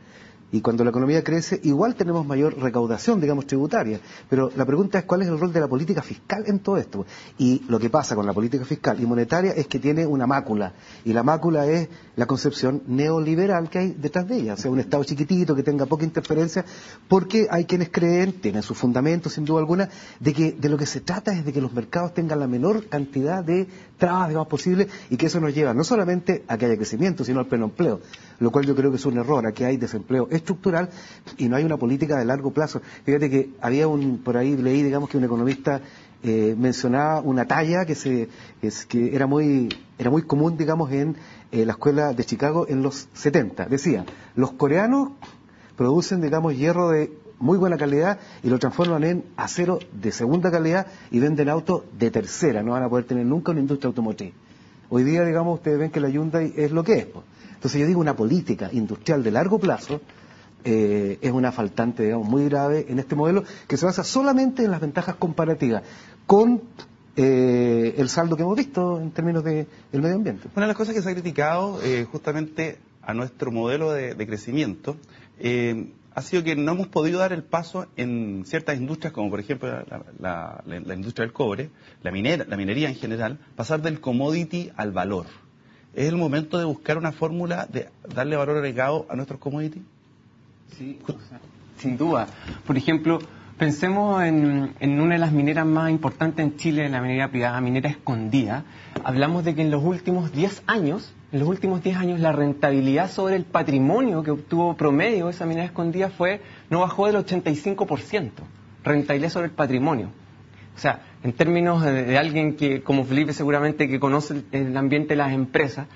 C: Y cuando la economía crece, igual tenemos mayor recaudación, digamos, tributaria. Pero la pregunta es cuál es el rol de la política fiscal en todo esto. Y lo que pasa con la política fiscal y monetaria es que tiene una mácula. Y la mácula es la concepción neoliberal que hay detrás de ella. O sea, un Estado chiquitito que tenga poca interferencia, porque hay quienes creen, tienen sus fundamentos sin duda alguna, de que de lo que se trata es de que los mercados tengan la menor cantidad de trabas, digamos, posible, y que eso nos lleva no solamente a que haya crecimiento, sino al pleno empleo. Lo cual yo creo que es un error. Aquí hay desempleo estructural y no hay una política de largo plazo. Fíjate que había por ahí leí, digamos, que un economista mencionaba una talla que era muy común, digamos, en la escuela de Chicago en los 70. Decía, los coreanos producen, digamos, hierro de muy buena calidad y lo transforman en acero de segunda calidad y venden autos de tercera. No van a poder tener nunca una industria automotriz. Hoy día, digamos, ustedes ven que la Hyundai es lo que es, pues. Entonces yo digo, una política industrial de largo plazo es una faltante, digamos, muy grave en este modelo que se basa solamente en las ventajas comparativas con el saldo que hemos visto en términos del medio ambiente.
A: Una de las cosas que se ha criticado justamente a nuestro modelo de crecimiento ha sido que no hemos podido dar el paso en ciertas industrias, como por ejemplo la industria del cobre, la minería en general, pasar del commodity al valor. ¿Es el momento de buscar una fórmula de darle valor agregado a nuestros commodities?
E: Sí, o sea, sin duda. Por ejemplo, pensemos en una de las mineras más importantes en Chile, la minería privada, Minera Escondida. Hablamos de que en los últimos 10 años, la rentabilidad sobre el patrimonio que obtuvo promedio esa minera escondida no bajó del 85%. Rentabilidad sobre el patrimonio. O sea, en términos de alguien que, como Felipe seguramente, que conoce el ambiente de las empresas,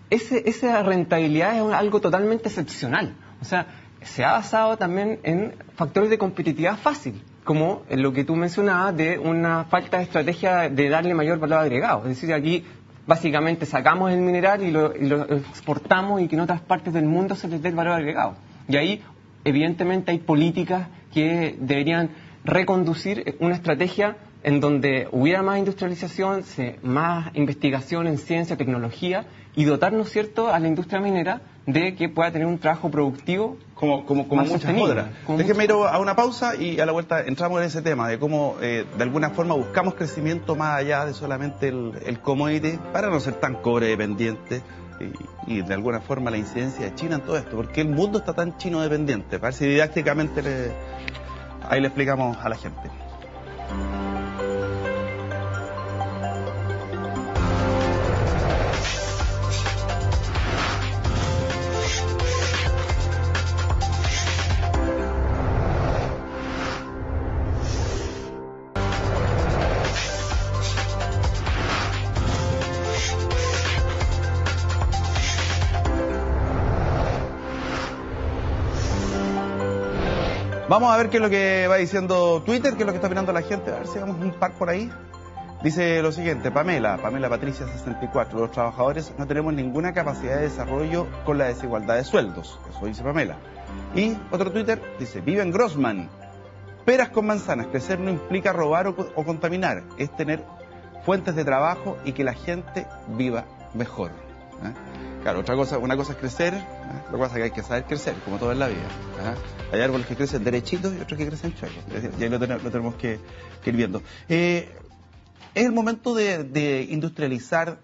E: esa rentabilidad es algo totalmente excepcional. O sea, se ha basado también en factores de competitividad fácil, como en lo que tú mencionabas de una falta de estrategia de darle mayor valor agregado. Es decir, aquí básicamente sacamos el mineral y lo exportamos y que en otras partes del mundo se les dé el valor agregado. Y ahí, evidentemente, hay políticas que deberían reconducir una estrategia en donde hubiera más industrialización, más investigación en ciencia, tecnología y dotarnos, ¿cierto?, a la industria minera de que pueda tener un trabajo productivo
A: como muchas otras. Déjeme ir a una pausa y a la vuelta entramos en ese tema de cómo de alguna forma buscamos crecimiento más allá de solamente el commodity para no ser tan cobre dependiente y de alguna forma la incidencia de China en todo esto, porque el mundo está tan chino dependiente. Para ver si didácticamente ahí le explicamos a la gente. Vamos a ver qué es lo que va diciendo Twitter, qué es lo que está opinando la gente, a ver si vamos un par por ahí. Dice lo siguiente, Pamela Patricia 64, los trabajadores no tenemos ninguna capacidad de desarrollo con la desigualdad de sueldos. Eso dice Pamela. Y otro Twitter dice, Vivian Grossman, peras con manzanas, crecer no implica robar o contaminar, es tener fuentes de trabajo y que la gente viva mejor. Claro, una cosa es crecer, otra cosa es que hay que saber crecer, como todo en la vida. Hay árboles que crecen derechitos y otros que crecen chuecos, y ahí lo tenemos que ir viendo. Es el momento de industrializar.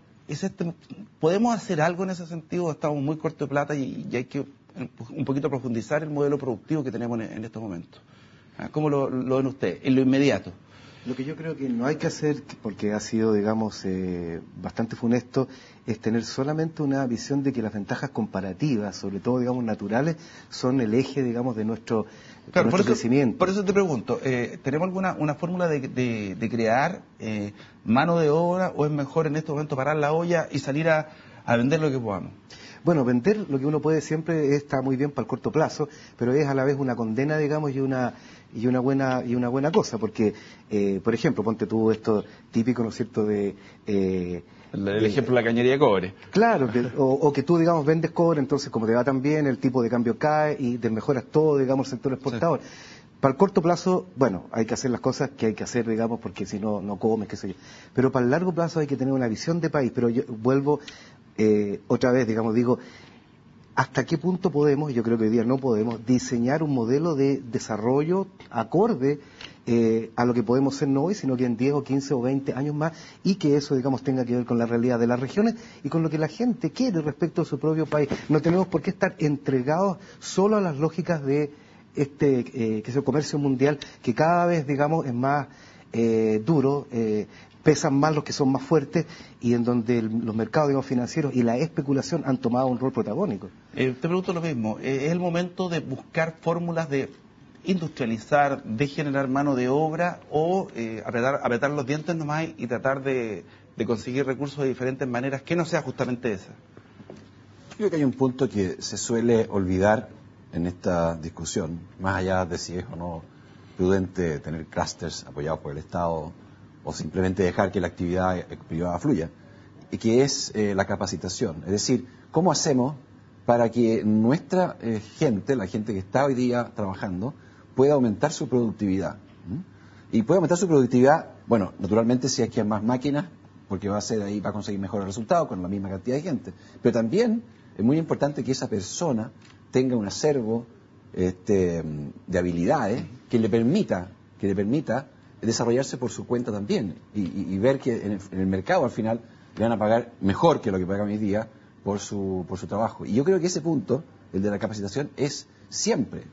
A: ¿Podemos hacer algo en ese sentido? Estamos muy corto de plata y hay que un poquito profundizar el modelo productivo que tenemos en estos momentos. ¿Cómo lo ven ustedes en lo inmediato?
C: Lo que yo creo que no hay que hacer, porque ha sido, digamos, bastante funesto, es tener solamente una visión de que las ventajas comparativas, sobre todo, digamos, naturales, son el eje, digamos, de nuestro crecimiento.
A: Por eso te pregunto, ¿tenemos una fórmula de crear mano de obra o es mejor en este momento parar la olla y salir a vender lo que podamos?
C: Bueno, vender lo que uno puede siempre está muy bien para el corto plazo, pero es a la vez una condena, digamos, y una buena cosa, porque, por ejemplo, ponte tú esto típico, ¿no es cierto?, el
A: ejemplo de la cañería de cobre.
C: Claro, o que tú, digamos, vendes cobre, entonces como te va tan bien, el tipo de cambio cae y te mejoras todo, digamos, el sector exportador. Sí. Para el corto plazo, bueno, hay que hacer las cosas que hay que hacer, digamos, porque si no, no comes, qué sé yo. Pero para el largo plazo hay que tener una visión de país, pero yo vuelvo otra vez, digamos, digo, ¿hasta qué punto podemos, yo creo que hoy día no podemos, diseñar un modelo de desarrollo acorde a lo que podemos ser no hoy, sino que en 10 o 15 o 20 años más, y que eso, digamos, tenga que ver con la realidad de las regiones y con lo que la gente quiere respecto a su propio país? No tenemos por qué estar entregados solo a las lógicas de que es el comercio mundial, que cada vez, digamos, es más duro, pesan más los que son más fuertes y en donde los mercados, digamos, financieros y la especulación han tomado un rol protagónico.
A: Te pregunto lo mismo, ¿es el momento de buscar fórmulas de industrializar, de generar mano de obra o apretar los dientes nomás y tratar de conseguir recursos de diferentes maneras que no sea justamente esa?
B: Creo que hay un punto que se suele olvidar en esta discusión, más allá de si es o no prudente tener clústeres apoyados por el Estado o simplemente dejar que la actividad privada fluya, y que es la capacitación. Es decir, ¿cómo hacemos para que nuestra gente, la gente que está hoy día trabajando, pueda aumentar su productividad? Y puede aumentar su productividad, bueno, naturalmente si hay que más máquinas, porque va a conseguir mejores resultados con la misma cantidad de gente. Pero también es muy importante que esa persona tenga un acervo de habilidades que le permita desarrollarse por su cuenta también y ver que en el mercado al final le van a pagar mejor que lo que pagan hoy día por su trabajo. Y yo creo que ese punto, el de la capacitación, es siempre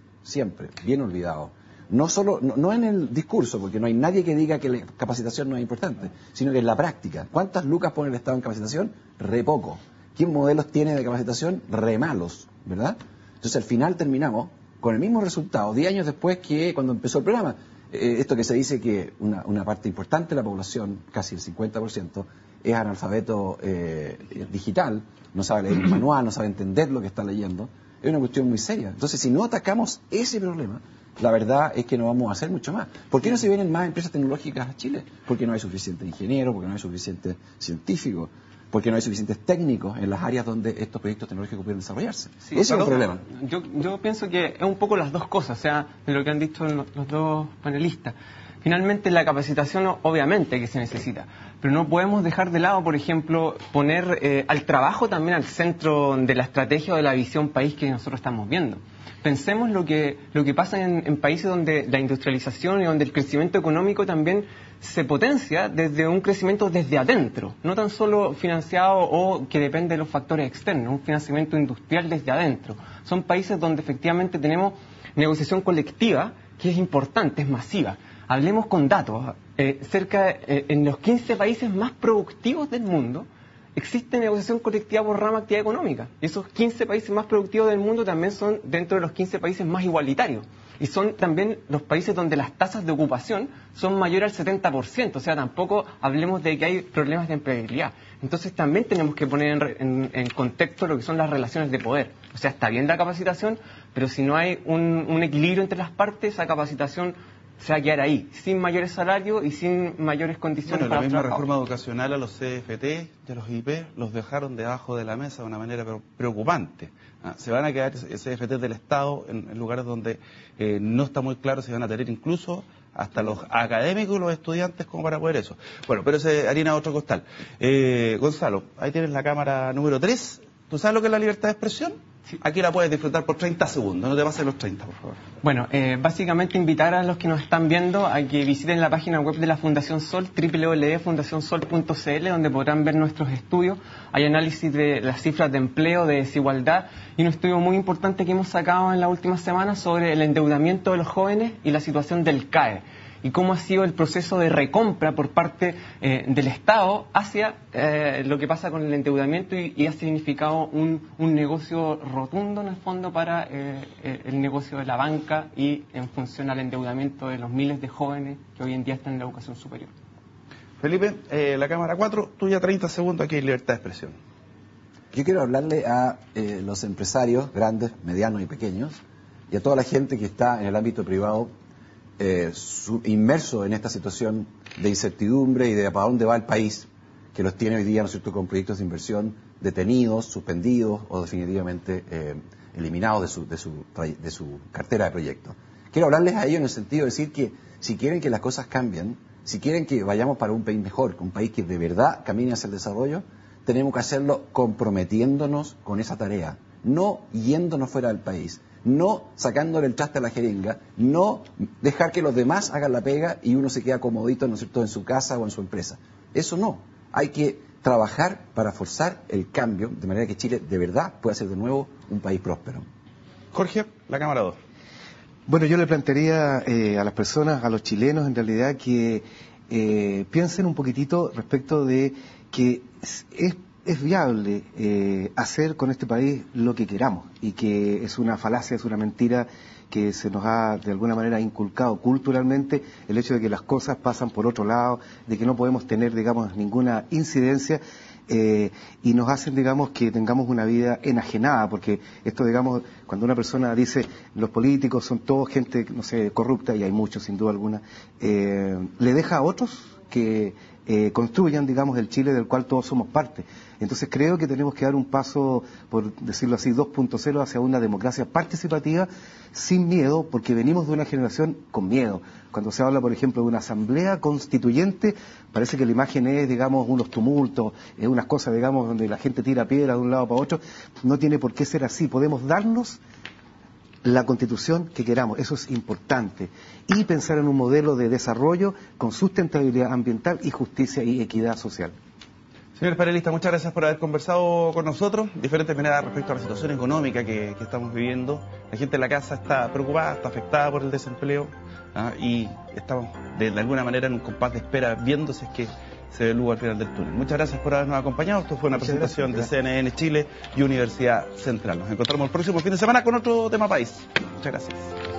B: bien olvidado. No en el discurso, porque no hay nadie que diga que la capacitación no es importante, sino que en la práctica. ¿Cuántas lucas pone el Estado en capacitación? Re poco. ¿Qué modelos tiene de capacitación? Re malos, ¿verdad? Entonces al final terminamos con el mismo resultado 10 años después que cuando empezó el programa. Esto que se dice que una parte importante de la población, casi el 50%, es analfabeto digital, no sabe leer un manual, no sabe entender lo que está leyendo, es una cuestión muy seria. Entonces, si no atacamos ese problema, la verdad es que no vamos a hacer mucho más. ¿Por qué no se vienen más empresas tecnológicas a Chile? Porque no hay suficientes ingenieros, porque no hay suficientes científicos, porque no hay suficientes técnicos en las áreas donde estos proyectos tecnológicos pueden desarrollarse. Sí, ese es el problema.
E: Yo pienso que es un poco las dos cosas, o sea, de lo que han dicho los dos panelistas. Finalmente, la capacitación obviamente que se necesita, pero no podemos dejar de lado, por ejemplo, poner al trabajo también al centro de la estrategia o de la visión país que nosotros estamos viendo. Pensemos lo que pasa en países donde la industrialización y donde el crecimiento económico también se potencia desde un crecimiento desde adentro, no tan solo financiado o que depende de los factores externos, un financiamiento industrial desde adentro. Son países donde efectivamente tenemos negociación colectiva que es importante, es masiva. Hablemos con datos. En los 15 países más productivos del mundo existe negociación colectiva por rama de actividad económica. Y esos 15 países más productivos del mundo también son dentro de los 15 países más igualitarios. Y son también los países donde las tasas de ocupación son mayores al 70%. O sea, tampoco hablemos de que hay problemas de empleabilidad. Entonces también tenemos que poner en contexto lo que son las relaciones de poder. O sea, está bien la capacitación, pero si no hay un equilibrio entre las partes, esa capacitación se va a quedar ahí, sin mayores salarios y sin mayores condiciones
A: bueno,
E: para
A: la
E: los
A: misma
E: trabajadores.
A: reforma educacional a los CFT y a los IP los dejaron debajo de la mesa de una manera preocupante. Se van a quedar CFT del Estado en lugares donde no está muy claro si van a tener incluso hasta los académicos y los estudiantes como para poder eso. Bueno, pero ese harina otro costal. Gonzalo, ahí tienes la cámara número 3. ¿Tú sabes lo que es la libertad de expresión? Sí. Aquí la puedes disfrutar por 30 segundos, no te pases los 30, por favor.
E: Bueno, básicamente invitar a los que nos están viendo a que visiten la página web de la Fundación Sol, www.fundacionsol.cl, donde podrán ver nuestros estudios. Hay análisis de las cifras de empleo, de desigualdad, y un estudio muy importante que hemos sacado en la última semana sobre el endeudamiento de los jóvenes y la situación del CAE, y cómo ha sido el proceso de recompra por parte del Estado hacia lo que pasa con el endeudamiento y ha significado un negocio rotundo en el fondo para el negocio de la banca y en función al endeudamiento de los miles de jóvenes que hoy en día están en la educación superior.
A: Felipe, la cámara 4, tuya 30 segundos, aquí hay libertad de expresión.
B: Yo quiero hablarle a los empresarios grandes, medianos y pequeños y a toda la gente que está en el ámbito privado inmerso en esta situación de incertidumbre y de para dónde va el país, que los tiene hoy día, ¿no es cierto?, con proyectos de inversión detenidos, suspendidos o definitivamente eliminados de su cartera de proyectos. Quiero hablarles a ellos en el sentido de decir que si quieren que las cosas cambien, si quieren que vayamos para un país mejor, un país que de verdad camine hacia el desarrollo, tenemos que hacerlo comprometiéndonos con esa tarea, no yéndonos fuera del país, no sacándole el traste a la jeringa, no dejar que los demás hagan la pega y uno se queda comodito, ¿no es cierto?, en su casa o en su empresa. Eso no. Hay que trabajar para forzar el cambio, de manera que Chile de verdad pueda ser de nuevo un país próspero.
A: Jorge, la cámara 2.
C: Bueno, yo le plantearía a las personas, a los chilenos en realidad, que piensen un poquitito respecto de que es viable hacer con este país lo que queramos y que es una falacia, es una mentira que se nos ha de alguna manera inculcado culturalmente el hecho de que las cosas pasan por otro lado, de que no podemos tener, digamos, ninguna incidencia y nos hacen, digamos, que tengamos una vida enajenada, porque esto, digamos, cuando una persona dice los políticos son todos gente, no sé, corrupta, y hay muchos sin duda alguna, le deja a otros que construyan, digamos, el Chile del cual todos somos parte. Entonces creo que tenemos que dar un paso, por decirlo así, 2.0 hacia una democracia participativa sin miedo, porque venimos de una generación con miedo. Cuando se habla, por ejemplo, de una asamblea constituyente, parece que la imagen es, digamos, unos tumultos, unas cosas, digamos, donde la gente tira piedra de un lado para otro. No tiene por qué ser así. Podemos darnos la constitución que queramos, eso es importante, y pensar en un modelo de desarrollo con sustentabilidad ambiental y justicia y equidad social.
A: Señor panelista, muchas gracias por haber conversado con nosotros. Diferentes miradas respecto a la situación económica que estamos viviendo. La gente en la casa está preocupada, está afectada por el desempleo, y estamos de alguna manera en un compás de espera viendo si es que se ve luz al final del túnel. Muchas gracias por habernos acompañado. Esto fue una presentación de CNN Chile y Universidad Central. Nos encontramos el próximo fin de semana con otro tema país. Muchas gracias.